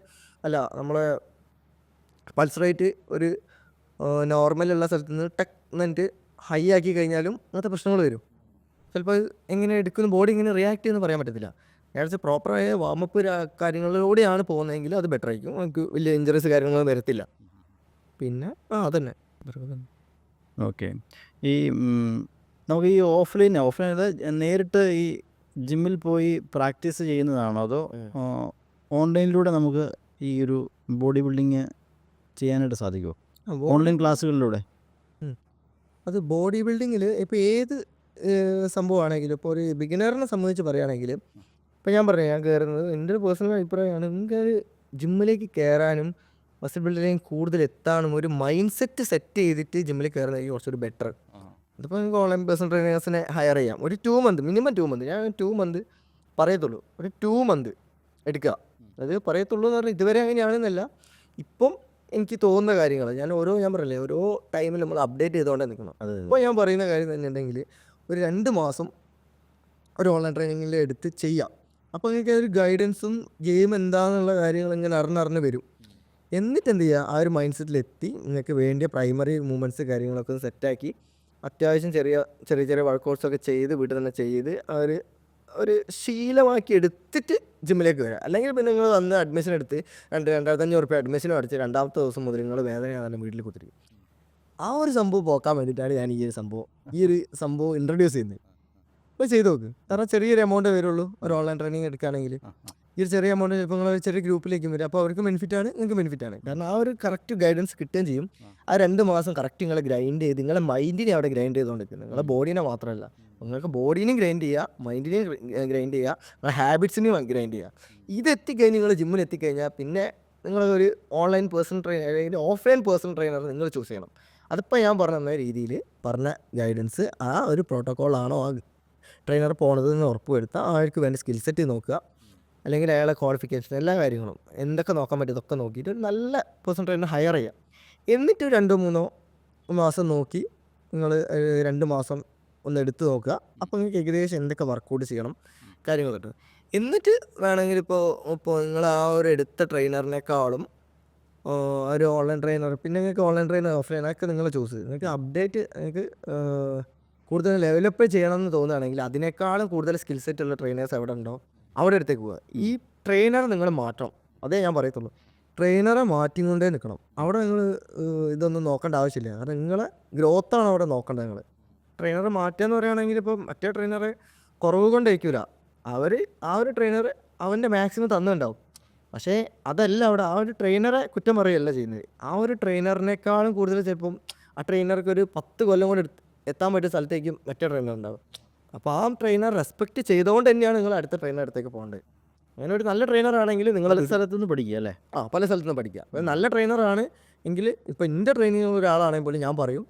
നമ്മളെ പൾസ് റേറ്റ് ഒരു നോർമലുള്ള സ്ഥലത്ത് നിന്ന് ടക്ക് എന്നിട്ട് ഹൈ ആക്കി കഴിഞ്ഞാലും അങ്ങനത്തെ പ്രശ്നങ്ങൾ വരും. ചിലപ്പോൾ എങ്ങനെ എടുക്കുന്ന ബോഡി ഇങ്ങനെ റിയാക്ട് ചെയ്യുമെന്ന് പറയാൻ പറ്റത്തില്ല. നേരത്തെ പ്രോപ്പറായ വാമപ്പ് കാര്യങ്ങളിലൂടെയാണ് പോകുന്നതെങ്കിൽ അത് ബെറ്റർ ആയിരിക്കും. നമുക്ക് വലിയ ഇഞ്ചറീസ് കാര്യങ്ങളൊന്നും വരത്തില്ല. പിന്നെ അതന്നെ. ഓക്കെ. ഈ നമുക്ക് ഈ ഓഫ്ലൈൻ നേരിട്ട് ഈ ജിമ്മിൽ പോയി പ്രാക്ടീസ് ചെയ്യുന്നതാണോ അതോ ഓൺലൈനിലൂടെ നമുക്ക് ഈ ഒരു ബോഡി ബിൽഡിങ് ചെയ്യാനായിട്ട് സാധിക്കുമോ? ഓൺലൈൻ ക്ലാസ്സുകളിലൂടെ അത് ബോഡി ബിൽഡിങ്ങിൽ ഇപ്പോൾ ഏത് സംഭവമാണെങ്കിലും ഇപ്പോൾ ഒരു ബിഗിനറിനെ സംബന്ധിച്ച് പറയുകയാണെങ്കിൽ ഇപ്പോൾ ഞാൻ കയറുന്നത് എൻ്റെ ഒരു പേഴ്സണൽ അഭിപ്രായമാണ്. നിങ്ങൾക്ക് ജിമ്മിലേക്ക് കയറാനും മസിൽ ബിൽഡിലേക്ക് കൂടുതൽ എത്താനും ഒരു മൈൻഡ് സെറ്റ് ചെയ്തിട്ട് ജിമ്മിൽ കയറുന്നതായിരിക്കും കുറച്ചൊരു ബെറ്റർ. അതിപ്പോൾ നിങ്ങൾക്ക് ഓൺലൈൻ പേഴ്സണൽ ട്രെയിനേഴ്സിനെ ഹയർ ചെയ്യാം. ഒരു 2 month മിനിമം 2 month ഞാൻ 2 month പറയത്തുള്ളൂ. ഒരു 2 month എടുക്കുക. അത് പറയത്തുള്ളൂ എന്ന് പറഞ്ഞാൽ ഇതുവരെ അങ്ങനെയാണെന്നല്ല, ഇപ്പം എനിക്ക് തോന്നുന്ന കാര്യങ്ങൾ ഞാൻ പറയില്ലേ ഓരോ ടൈമിൽ നമ്മൾ അപ്ഡേറ്റ് ചെയ്തുകൊണ്ടേ നിൽക്കണം. ഇപ്പോൾ ഞാൻ പറയുന്ന കാര്യം തന്നെ ഉണ്ടെങ്കിൽ ഒരു 2 മാസം ഒരു ഓൺലൈൻ ട്രെയിനിങ്ങിൽ എടുത്ത് ചെയ്യാം. അപ്പോൾ നിങ്ങൾക്ക് ഒരു ഗൈഡൻസും ഗെയിം എന്താണെന്നുള്ള കാര്യങ്ങൾ ഇങ്ങനെ അറിഞ്ഞ് വരും. എന്നിട്ട് എന്ത് ചെയ്യുക, ആ ഒരു മൈൻഡ് സെറ്റിലെത്തി നിങ്ങൾക്ക് വേണ്ടിയ പ്രൈമറി മൂവ്മെൻറ്റ്സ് കാര്യങ്ങളൊക്കെ സെറ്റാക്കി അത്യാവശ്യം ചെറിയ വർക്കൗട്ട്സൊക്കെ ചെയ്ത് വീട്ടിൽ തന്നെ ചെയ്ത് ഒരു ശീലമാക്കി എടുത്തിട്ട് ജിമ്മിലേക്ക് വരിക. അല്ലെങ്കിൽ പിന്നെ നിങ്ങൾ വന്ന് അഡ്മിഷൻ എടുത്ത് 2,500 രൂപ അഡ്മിഷനും അടിച്ച് 2ാമത്തെ ദിവസം മുതൽ നിങ്ങൾ വേദനയാകാൻ വീട്ടിൽ കുത്തിരിക്കും. ആ ഒരു സംഭവം പോക്കാൻ വേണ്ടിയിട്ടാണ് ഞാൻ ഈ ഒരു സംഭവം ഇൻട്രൊഡ്യൂസ് ചെയ്യുന്നത്. അപ്പോൾ ചെയ്ത് നോക്ക്. കാരണം ചെറിയൊരു എമൗണ്ട് വരുള്ളൂ ഒരു ഓൺലൈൻ ട്രെയിനിങ് എടുക്കുകയാണെങ്കിൽ. ഈ ഒരു ചെറിയ എമൗണ്ട് ചിലപ്പോൾ നിങ്ങൾ ചെറിയ ഗ്രൂപ്പിലേക്കും വരും. അപ്പോൾ അവർക്ക് ബെനിഫിറ്റാണ്, നിങ്ങൾക്ക് ബെനിഫിറ്റാണ്. കാരണം ആ ഒരു കറക്റ്റ് ഗൈഡൻസ് കിട്ടുകയും ചെയ്യും. ആ 2 മാസം കറക്റ്റ് നിങ്ങളെ ഗ്രൈൻഡ് ചെയ്ത് നിങ്ങളെ മൈൻഡിനെ അവിടെ ഗ്രൈൻഡ് ചെയ്തുകൊണ്ടിരിക്കുന്നത്, നിങ്ങളെ ബോഡീനെ മാത്രമല്ല. നിങ്ങൾക്ക് ബോഡീനെയും ഗ്രൈൻഡ് ചെയ്യുക, മൈൻഡിനെയും ഗ്രൈൻഡ് ചെയ്യുക, നിങ്ങളെ ഹാബിറ്റ്സിനെയും ഗ്രൈൻഡ് ചെയ്യുക. ഇതെത്തിക്കഴിഞ്ഞ് നിങ്ങൾ ജിമ്മിൽ എത്തിക്കഴിഞ്ഞാൽ പിന്നെ നിങ്ങളൊരു ഓൺലൈൻ പേഴ്സണൽ ട്രെയിനർ അല്ലെങ്കിൽ ഓഫ്ലൈൻ പേഴ്സണൽ ട്രെയിനർ നിങ്ങൾ ചൂസ് ചെയ്യണം. അതിപ്പോൾ ഞാൻ പറഞ്ഞ രീതിയിൽ പറഞ്ഞ ഗൈഡൻസ് ആ ഒരു പ്രോട്ടോക്കോളാണോ ആ ട്രെയിനർ പോണതെന്ന് ഉറപ്പ് വരുത്തുക. അയാൾക്ക് വേണ്ട സ്കിൽ സെറ്റ് നോക്കുക, അല്ലെങ്കിൽ അയാളെ ക്വാളിഫിക്കേഷൻ എല്ലാ കാര്യങ്ങളും എന്തൊക്കെ നോക്കാൻ പറ്റും ഇതൊക്കെ നോക്കിയിട്ട് ഒരു നല്ല പേഴ്സണൽ ട്രെയിനർ ഹയർ ചെയ്യുക. എന്നിട്ട് 2-3 മാസം നോക്കി നിങ്ങൾ 2 മാസം ഒന്ന് എടുത്ത് നോക്കുക. അപ്പോൾ നിങ്ങൾക്ക് ഏകദേശം എന്തൊക്കെ വർക്കൗട്ട് ചെയ്യണം കാര്യങ്ങൾ കിട്ടും. എന്നിട്ട് വേണമെങ്കിൽ ഇപ്പോൾ നിങ്ങൾ ആ ഒരു എടുത്ത ട്രെയിനറിനേക്കാളും ഒരു ഓൺലൈൻ ട്രെയിനർ, പിന്നെ നിങ്ങൾക്ക് ഓൺലൈൻ ട്രെയിനർ ഓഫ്ലൈൻ ഒക്കെ നിങ്ങൾ ചൂസ് ചെയ്ത് നിങ്ങൾക്ക് അപ്ഡേറ്റ് നിങ്ങൾക്ക് കൂടുതൽ ഡെവലപ്പ് ചെയ്യണമെന്ന് തോന്നുകയാണെങ്കിൽ അതിനേക്കാളും കൂടുതൽ സ്കിൽ സെറ്റ് ഉള്ള ട്രെയിനേഴ്സ് എവിടെ ഉണ്ടോ അവിടെ അടുത്തേക്ക് പോവുക. ഈ ട്രെയിനർ നിങ്ങൾ മാറ്റണം, അതേ ഞാൻ പറയത്തുള്ളൂ. ട്രെയിനറെ മാറ്റിക്കൊണ്ടേ നിൽക്കണം. അവിടെ നിങ്ങൾ ഇതൊന്നും നോക്കേണ്ട ആവശ്യമില്ല. കാരണം നിങ്ങളെ ഗ്രോത്താണ് അവിടെ നോക്കേണ്ടത്. നിങ്ങൾ ട്രെയിനറെ മാറ്റുക എന്ന് പറയുകയാണെങ്കിൽ ഇപ്പോൾ മറ്റേ ട്രെയിനറെ കുറവ് കൊണ്ടേക്കില്ല, അവർ ആ ഒരു ട്രെയിനർ അവൻ്റെ മാക്സിമം തന്നുണ്ടാവും. പക്ഷേ അതല്ല അവിടെ ആ ഒരു ട്രെയിനറെ കുറ്റം പറയുകയല്ല ചെയ്യുന്നത്. ആ ഒരു ട്രെയിനറിനേക്കാളും കൂടുതൽ ചിലപ്പം ആ ട്രെയിനർക്ക് ഒരു 10 കൊല്ലം കൊണ്ട് എത്താൻ പറ്റിയ സ്ഥലത്തേക്കും മറ്റേ ട്രെയിനർ ഉണ്ടാവും. അപ്പോൾ ആ ട്രെയിനർ റെസ്പെക്റ്റ് ചെയ്തുകൊണ്ട് തന്നെയാണ് നിങ്ങൾ അടുത്ത ട്രെയിനർ അടുത്തേക്ക് പോകേണ്ടത്. അങ്ങനെ ഒരു നല്ല ട്രെയിനർ ആണെങ്കിൽ നിങ്ങൾ സ്ഥലത്തുനിന്ന് പഠിക്കുക അല്ലേ? പല സ്ഥലത്തു നിന്ന് പഠിക്കുക. അപ്പോൾ നല്ല ട്രെയിനറാണ് എങ്കിൽ ഇപ്പോൾ എൻ്റെ ട്രെയിനിങ് ഒരാളാണെങ്കിൽ പോലും ഞാൻ പറയും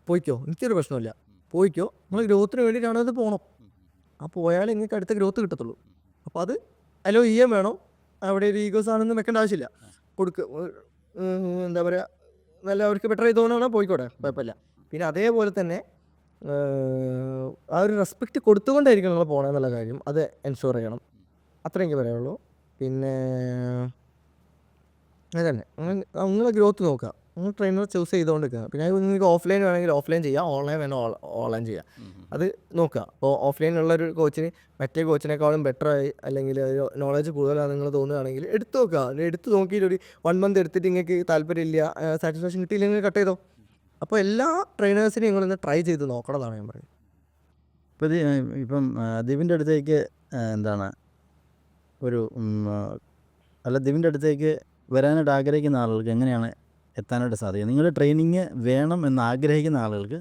പോയിക്കോ, എനിക്കൊരു പ്രശ്നമില്ല, പോയിക്കോ, നിങ്ങൾ ഗ്രോത്തിന് വേണ്ടിയിട്ടാണ് അത് പോകണം. ആ പോയാൽ നിങ്ങൾക്ക് അടുത്ത ഗ്രോത്ത് കിട്ടത്തുള്ളൂ. അപ്പോൾ അത് അലോ ചെയ്യാൻ വേണം. അവിടെ ഒരു ഈഗോസ് ആണെന്ന് വെക്കേണ്ട ആവശ്യമില്ല. എന്താ പറയുക, നല്ല അവർക്ക് ബെറ്റർ ചെയ്ത് തോന്നുകയാണെങ്കിൽ പോയിക്കോട്ടെ, കുഴപ്പമില്ല. പിന്നെ അതേപോലെ തന്നെ ആ ഒരു റെസ്പെക്റ്റ് കൊടുത്തുകൊണ്ടായിരിക്കും നിങ്ങൾ പോകണമെന്നുള്ള കാര്യം അത് എൻഷുർ ചെയ്യണം. അത്രയും എനിക്ക് പറയാനുള്ളൂ. പിന്നെ അതന്നെ നിങ്ങൾ ഗ്രോത്ത് നോക്കുക, നിങ്ങൾ ട്രെയിനർ ചൂസ് ചെയ്തുകൊണ്ടിരിക്കുക. പിന്നെ നിങ്ങൾക്ക് ഓഫ്ലൈൻ വേണമെങ്കിൽ ഓഫ്ലൈൻ ചെയ്യാം, ഓൺലൈൻ വേണം ഓൺലൈൻ ചെയ്യാം. അത് നോക്കുക. അപ്പോൾ ഓഫ്ലൈനുള്ളൊരു കോച്ചിന് മറ്റേ കോച്ചിനേക്കാളും ബെറ്ററായി അല്ലെങ്കിൽ നോളജ് കൂടുതലാണ് നിങ്ങൾ തോന്നുകയാണെങ്കിൽ എടുത്ത് നോക്കുക. എടുത്ത് നോക്കിയിട്ട് ഒരു 1 മന്ത് എടുത്തിട്ട് നിങ്ങൾക്ക് താല്പര്യമില്ല, സാറ്റിസ്ഫാക്ഷൻ കിട്ടിയില്ലെങ്കിൽ കട്ട് ചെയ്തോ. അപ്പോൾ എല്ലാ ട്രെയിനേഴ്സിനെയും നിങ്ങളൊന്ന് ട്രൈ ചെയ്ത് നോക്കണമെന്നാണ് ഞാൻ പറയുന്നത്. ഇപ്പോൾ ഇപ്പം ദിവിൻ്റെ അടുത്തേക്ക് എന്താണ് ഒരു അല്ല ദിവിൻ്റെ അടുത്തേക്ക് വരാനായിട്ട് ആഗ്രഹിക്കുന്ന ആളുകൾക്ക് എങ്ങനെയാണ് എത്താനായിട്ട് സാധിക്കുക? നിങ്ങളുടെ ട്രെയിനിങ് വേണം എന്ന് ആഗ്രഹിക്കുന്ന ആളുകൾക്ക്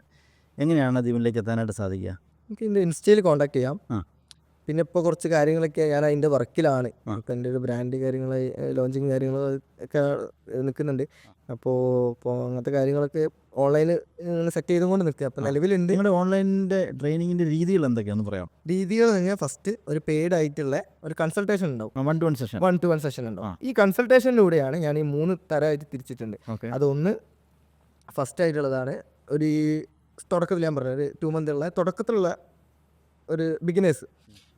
എങ്ങനെയാണ് ദിവിനിലേക്ക് എത്താനായിട്ട് സാധിക്കുക? എനിക്ക് എൻ്റെ ഇൻസ്റ്റയിൽ കോൺടാക്ട് ചെയ്യാം. പിന്നെ ഇപ്പോൾ കുറച്ച് കാര്യങ്ങളൊക്കെ ഞാൻ അതിൻ്റെ വർക്കിലാണ്. ഇപ്പോൾ എൻ്റെ ഒരു ബ്രാൻഡ് കാര്യങ്ങൾ ലോഞ്ചിങ് കാര്യങ്ങൾ ഒക്കെ നിൽക്കുന്നുണ്ട്. അപ്പോൾ അങ്ങനത്തെ കാര്യങ്ങളൊക്കെ ഓൺലൈനിൽ സെറ്റ് ചെയ്തുകൊണ്ട് നിൽക്കുക. അപ്പോൾ നിലവിലുണ്ട്. നിങ്ങളുടെ ഓൺലൈനിൻ്റെ ട്രെയിനിങ്ങിൻ്റെ രീതികൾ എന്തൊക്കെയാണെന്ന് പറയാം? രീതികൾ കഴിഞ്ഞാൽ ഫസ്റ്റ് ഒരു പെയ്ഡ് ആയിട്ടുള്ള ഒരു കൺസൾട്ടേഷൻ ഉണ്ടാവും. 1-to-1 സെഷൻ 1-to-1 സെഷൻ ഉണ്ടാവും. ഈ കൺസൾട്ടേഷനിലൂടെയാണ് ഞാൻ ഈ 3 തരമായിട്ട് തിരിച്ചിട്ടുണ്ട്. അതൊന്ന് ഫസ്റ്റ് ആയിട്ടുള്ളതാണ് ഒരു തുടക്കത്തിൽ ഞാൻ പറഞ്ഞത് ഒരു 2 മന്തുള്ള തുടക്കത്തിലുള്ള ഒരു ബിഗിനേഴ്സ്,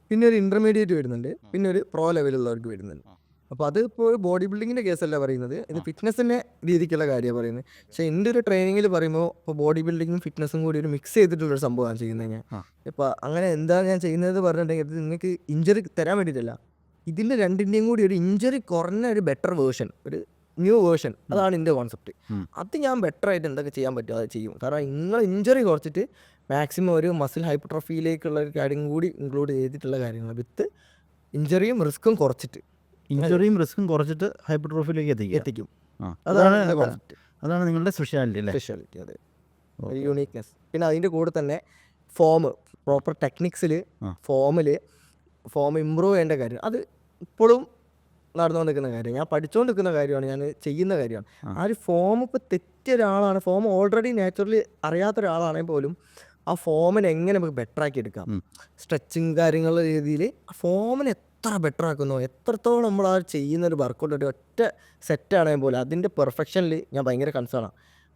പിന്നെ ഒരു ഇൻ്റർമീഡിയറ്റ് വരുന്നുണ്ട്, പിന്നെ ഒരു പ്രോ ലെവലുള്ളവർക്ക് വരുന്നുണ്ട്. അപ്പോൾ അത് ഇപ്പോൾ ബോഡി ബിൽഡിങ്ങിൻ്റെ കേസല്ല പറയുന്നത്, ഇത് ഫിറ്റ്നസ്സിൻ്റെ രീതിക്കുള്ള കാര്യമാണ് പറയുന്നത്. പക്ഷേ എൻ്റെ ഒരു ട്രെയിനിങ്ങിൽ പറയുമ്പോൾ ഇപ്പോൾ ബോഡി ബിൽഡിങ്ങും ഫിറ്റ്നസ്സും കൂടി ഒരു മിക്സ് ചെയ്തിട്ടുള്ളൊരു സംഭവമാണ് ചെയ്യുന്നത് ഞാൻ. ഇപ്പോൾ അങ്ങനെ എന്താണ് ഞാൻ ചെയ്യുന്നത് പറഞ്ഞിട്ടുണ്ടെങ്കിൽ ഇത് നിങ്ങൾക്ക് ഇഞ്ചറി തരാൻ വേണ്ടിയിട്ടല്ല, ഇതിൻ്റെ രണ്ടിൻ്റെയും കൂടി ഒരു ഇഞ്ചറി കുറഞ്ഞ ഒരു ബെറ്റർ വേർഷൻ, ഒരു ന്യൂ വേർഷൻ, അതാണ് എൻ്റെ കോൺസെപ്റ്റ്. അത് ഞാൻ ബെറ്റർ ആയിട്ട് എന്തൊക്കെ ചെയ്യാൻ പറ്റുമോ അത് ചെയ്യും. കാരണം നിങ്ങൾ ഇഞ്ചറി കുറച്ചിട്ട് മാക്സിമം ഒരു മസിൽ ഹൈപ്പർട്രോഫിയിലേക്കുള്ള ഒരു കാര്യം കൂടി ഇൻക്ലൂഡ് ചെയ്തിട്ടുള്ള കാര്യങ്ങൾ വിത്ത് ഇഞ്ചറിയും റിസ്ക്കും കുറച്ചിട്ട് ഹൈപ്പർട്രോഫിയിലേക്ക് എത്തിക്കും. അതാണ് അതാണ് നിങ്ങളുടെ സ്പെഷ്യാലിറ്റി അല്ലേ? സ്പെഷ്യാലിറ്റി, അതെ, യൂണീക്നെസ്. പിന്നെ അതിൻ്റെ കൂടെ തന്നെ പ്രോപ്പർ ടെക്നിക്സിൽ ഫോം ഇമ്പ്രൂവ് ചെയ്യേണ്ട കാര്യം അത് ഇപ്പോഴും നടന്നുകൊണ്ടിരിക്കുന്ന കാര്യം, ഞാൻ പഠിച്ചുകൊണ്ടിരിക്കുന്ന കാര്യമാണ്, ഞാൻ ചെയ്യുന്ന കാര്യമാണ്. ആ ഒരു ഫോം ഇപ്പോൾ തെറ്റിയ ഒരാളാണ്, ഫോം ഓൾറെഡി നാച്ചുറലി അറിയാത്ത ഒരാളാണെങ്കിൽ പോലും ആ ഫോമിനെ എങ്ങനെ നമുക്ക് ബെറ്ററാക്കി എടുക്കാം, സ്ട്രെച്ചിങ് കാര്യങ്ങളുടെ രീതിയിൽ ആ ഫോമിനെ എത്ര ബെറ്റർ ആക്കുന്നോ, എത്രത്തോളം നമ്മൾ ആ ചെയ്യുന്ന ഒരു വർക്കൗട്ട് ഒറ്റ സെറ്റാണെങ്കിൽ പോലും അതിൻ്റെ പെർഫെക്ഷനിൽ ഞാൻ ഭയങ്കര കൺസേണാണ്.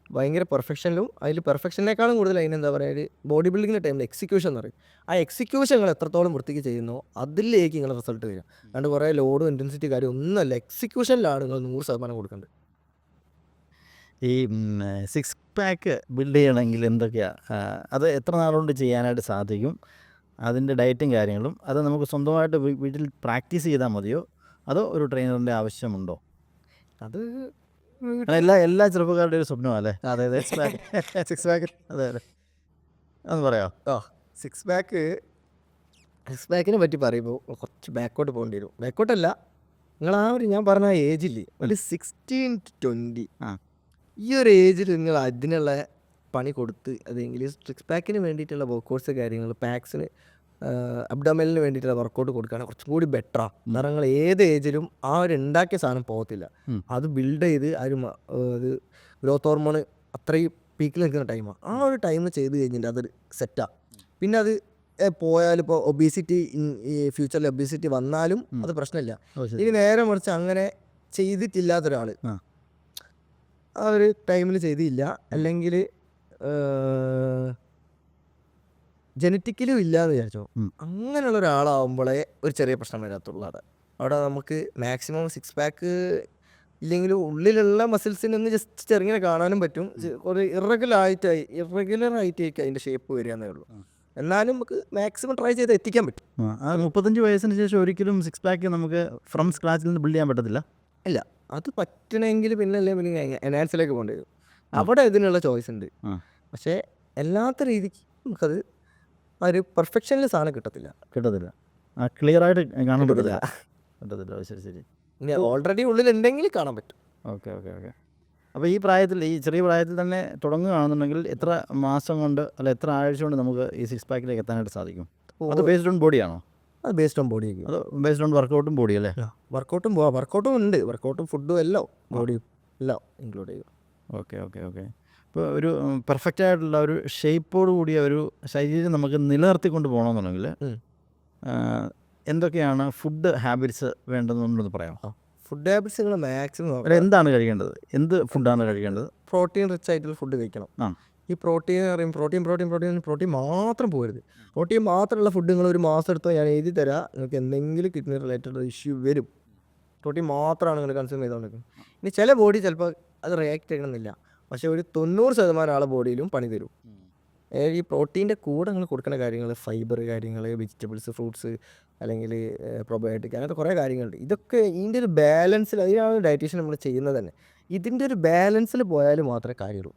ഭയങ്കര പെർഫെക്ഷനിലും അതിൽ പെർഫെക്ഷനേക്കാളും കൂടുതൽ അതിനെന്താ പറയുക, ഒരു ബോഡി ബിൽഡിങ്ങിൻ്റെ ടൈമിൽ എക്സിക്യൂഷൻ എന്ന് പറയും. ആ എക്സിക്യൂഷൻ നിങ്ങൾ എത്രത്തോളം വൃത്തിക്ക് ചെയ്യുന്നോ അതിലേക്ക് നിങ്ങൾ റിസൾട്ട് വരിക. അതുകൊണ്ട് കുറേ ലോഡും ഇൻറ്റൻസിറ്റി കാര്യം ഒന്നുമല്ല, എക്സിക്യൂഷനിലാണ് നിങ്ങൾ 100% കൊടുക്കേണ്ടത്. ഈ 6 പാക്ക് ബിൽഡ് ചെയ്യണമെങ്കിൽ എന്തൊക്കെയാണ്, അത് എത്ര നാളുകൊണ്ട് ചെയ്യാനായിട്ട് സാധിക്കും? അതിൻ്റെ ഡയറ്റും കാര്യങ്ങളും അത് നമുക്ക് സ്വന്തമായിട്ട് വീട്ടിൽ പ്രാക്ടീസ് ചെയ്താൽ മതിയോ, അതോ ഒരു ട്രെയിനറിൻ്റെ ആവശ്യമുണ്ടോ? അത് എല്ലാ ചെറുപ്പക്കാരുടെ ഒരു സ്വപ്നമല്ലേ? അതായത് 6 പാക്ക് അതെ അതൊന്ന് പറയാമോ? 6 പാക്കിനെ പറ്റി പറയുമ്പോൾ കുറച്ച് ബാക്കോട്ട് പോകേണ്ടി വരും. ബാക്കോട്ടല്ല, നിങ്ങൾ ആ ഒരു ഞാൻ പറഞ്ഞ ഏജില്ലേ, ഒരു 16 to 20 ഈ ഒരു ഏജിൽ നിങ്ങൾ അതിനുള്ള പണി കൊടുത്ത് അതെങ്കിൽ 6 പാക്കിന് വേണ്ടിയിട്ടുള്ള വർക്കൗട്ട്സ് കാര്യങ്ങൾ പാക്സിന് അബ്ഡോമിനലിന് വേണ്ടിയിട്ടുള്ള വർക്കൗട്ട് കൊടുക്കുകയാണെങ്കിൽ കുറച്ചും കൂടി ബെറ്ററാണ്. കാരണം നിങ്ങൾ ഏത് ഏജിലും ആ ഒരു ഉണ്ടാക്കിയ സാധനം പോകത്തില്ല. അത് ബിൽഡ് ചെയ്ത് അത് ഗ്രോത്ത് ഹോർമോൺ അത്രയും പീക്കിൽ നിൽക്കുന്ന ടൈമാണ്. ആ ഒരു ടൈം ചെയ്ത് കഴിഞ്ഞിട്ട് അതൊരു സെറ്റാണ്. പിന്നെ അത് പോയാലും ഇപ്പോൾ ഒബീസിറ്റി ഈ ഫ്യൂച്ചറിൽ ഒബീസിറ്റി വന്നാലും അത് പ്രശ്നമില്ല. ഇനി നേരെ മറിച്ച് അങ്ങനെ ചെയ്തിട്ടില്ലാത്തൊരാൾ ആ ഒരു ടൈമിൽ ചെയ്തില്ല, അല്ലെങ്കിൽ ജനറ്റിക്കലും ഇല്ല എന്ന് വിചാരിച്ചോ, അങ്ങനെയുള്ള ഒരാളാവുമ്പോഴേ ഒരു ചെറിയ പ്രശ്നം വരാത്തുള്ളൂ. അവിടെ നമുക്ക് മാക്സിമം 6 പാക്ക് ഇല്ലെങ്കിലും ഉള്ളിലുള്ള മസിൽസിനെ ഒന്ന് ജസ്റ്റ് ചെറുങ്ങനെ കാണാനും പറ്റും. ഒരു ഇറഗുലർ ആയിട്ടായിരിക്കും അതിൻ്റെ ഷേപ്പ് വരിക എന്നേ ഉള്ളൂ. എന്നാലും നമുക്ക് മാക്സിമം ട്രൈ ചെയ്ത് എത്തിക്കാൻ പറ്റും. 35 വയസ്സിന് ശേഷം ഒരിക്കലും 6 പാക്ക് നമുക്ക് ഫ്രം സ്ക്രാച്ചിൽ നിന്ന് ബിൽഡ് ചെയ്യാൻ പറ്റത്തില്ല. ഇല്ല, അത് പറ്റണമെങ്കിൽ പിന്നെ എൻഹാൻസിലേക്ക് പോകേണ്ടി വരും. അവിടെ ഇതിനുള്ള ചോയ്സ് ഉണ്ട്. പക്ഷേ എല്ലാത്ത രീതിക്ക് നമുക്കത് ഒരു പെർഫെക്ഷനിൽ സാധനം കിട്ടത്തില്ല. ക്ലിയർ ആയിട്ട് കാണാൻ പറ്റത്തില്ല. ശരി. ഇനി ഓൾറെഡി ഉള്ളിലുണ്ടെങ്കിൽ കാണാൻ പറ്റും. ഓക്കെ. അപ്പോൾ ഈ പ്രായത്തിൽ, ഈ ചെറിയ പ്രായത്തിൽ തന്നെ തുടങ്ങുകയാണെന്നുണ്ടെങ്കിൽ എത്ര മാസം കൊണ്ട് അല്ല എത്ര ആഴ്ച കൊണ്ട് നമുക്ക് ഈ 6 പാക്കിലേക്ക് എത്താനായിട്ട് സാധിക്കും? അത് ബേസ്ഡ് ഓൺ ബോഡിയാണോ? അത് ബേസ്ഡ് ഓൺ ബോഡി. അത് ബേസ്ഡ് ഓൺ വർക്കൗട്ടും ബോഡി അല്ലേ? വർക്കൗട്ടും ഉണ്ട്. വർക്കൗട്ടും ഫുഡും എല്ലാം ബോഡിയും എല്ലാം ഇൻക്ലൂഡ് ചെയ്യും. ഓക്കെ. ഇപ്പോൾ ഒരു പെർഫെക്റ്റ് ആയിട്ടുള്ള ഒരു ഷേപ്പോട് കൂടിയ ഒരു ശരീരം നമുക്ക് നിലനിർത്തിക്കൊണ്ട് പോകണമെന്നുണ്ടെങ്കിൽ എന്തൊക്കെയാണ് ഫുഡ് ഹാബിറ്റ്സ് വേണ്ടതെന്നൊന്ന് പറയാമോ? ഫുഡ് ഹാബിറ്റ്സ് നിങ്ങൾ മാക്സിമം എന്താണ് കഴിക്കേണ്ടത്? എന്ത് ഫുഡാണ് കഴിക്കേണ്ടത്? പ്രോട്ടീൻ റിച്ച് ആയിട്ടുള്ള ഫുഡ് കഴിക്കണം. ഈ പ്രോട്ടീൻ എന്ന് പറയും പ്രോട്ടീൻ മാത്രം പോരുത്. പ്രോട്ടീൻ മാത്രമുള്ള ഫുഡ് നിങ്ങൾ ഒരു മാസം എടുത്തോ ഞാൻ എഴുതി തരാം, നിങ്ങൾക്ക് എന്തെങ്കിലും കിഡ്നി റിലേറ്റഡ് ഇഷ്യൂ വരും. പ്രോട്ടീൻ മാത്രമാണ് നിങ്ങൾ കൺസ്യൂം ചെയ്തുകൊണ്ടിരിക്കുന്നത്. ഇനി ചില ബോഡി ചിലപ്പോൾ അത് റിയാക്ട് ചെയ്യണമെന്നില്ല, പക്ഷേ ഒരു 90% ആളെ ബോഡിയിലും പണി തരും. ഈ പ്രോട്ടീൻ്റെ കൂടെ നിങ്ങൾ കൊടുക്കുന്ന കാര്യങ്ങൾ, ഫൈബർ കാര്യങ്ങൾ, വെജിറ്റബിൾസ്, ഫ്രൂട്ട്സ്, അല്ലെങ്കിൽ പ്രൊബയോട്ടിക്, അങ്ങനത്തെ കുറേ കാര്യങ്ങളുണ്ട്. ഇതൊക്കെ ഇതിൻ്റെ ഒരു ബാലൻസിൽ, അതിനാണ് ഡയറ്റീഷ്യൻ നമ്മൾ ചെയ്യുന്നത് തന്നെ. ഇതിൻ്റെ ഒരു ബാലൻസിൽ പോയാൽ മാത്രമേ കാര്യമുള്ളൂ.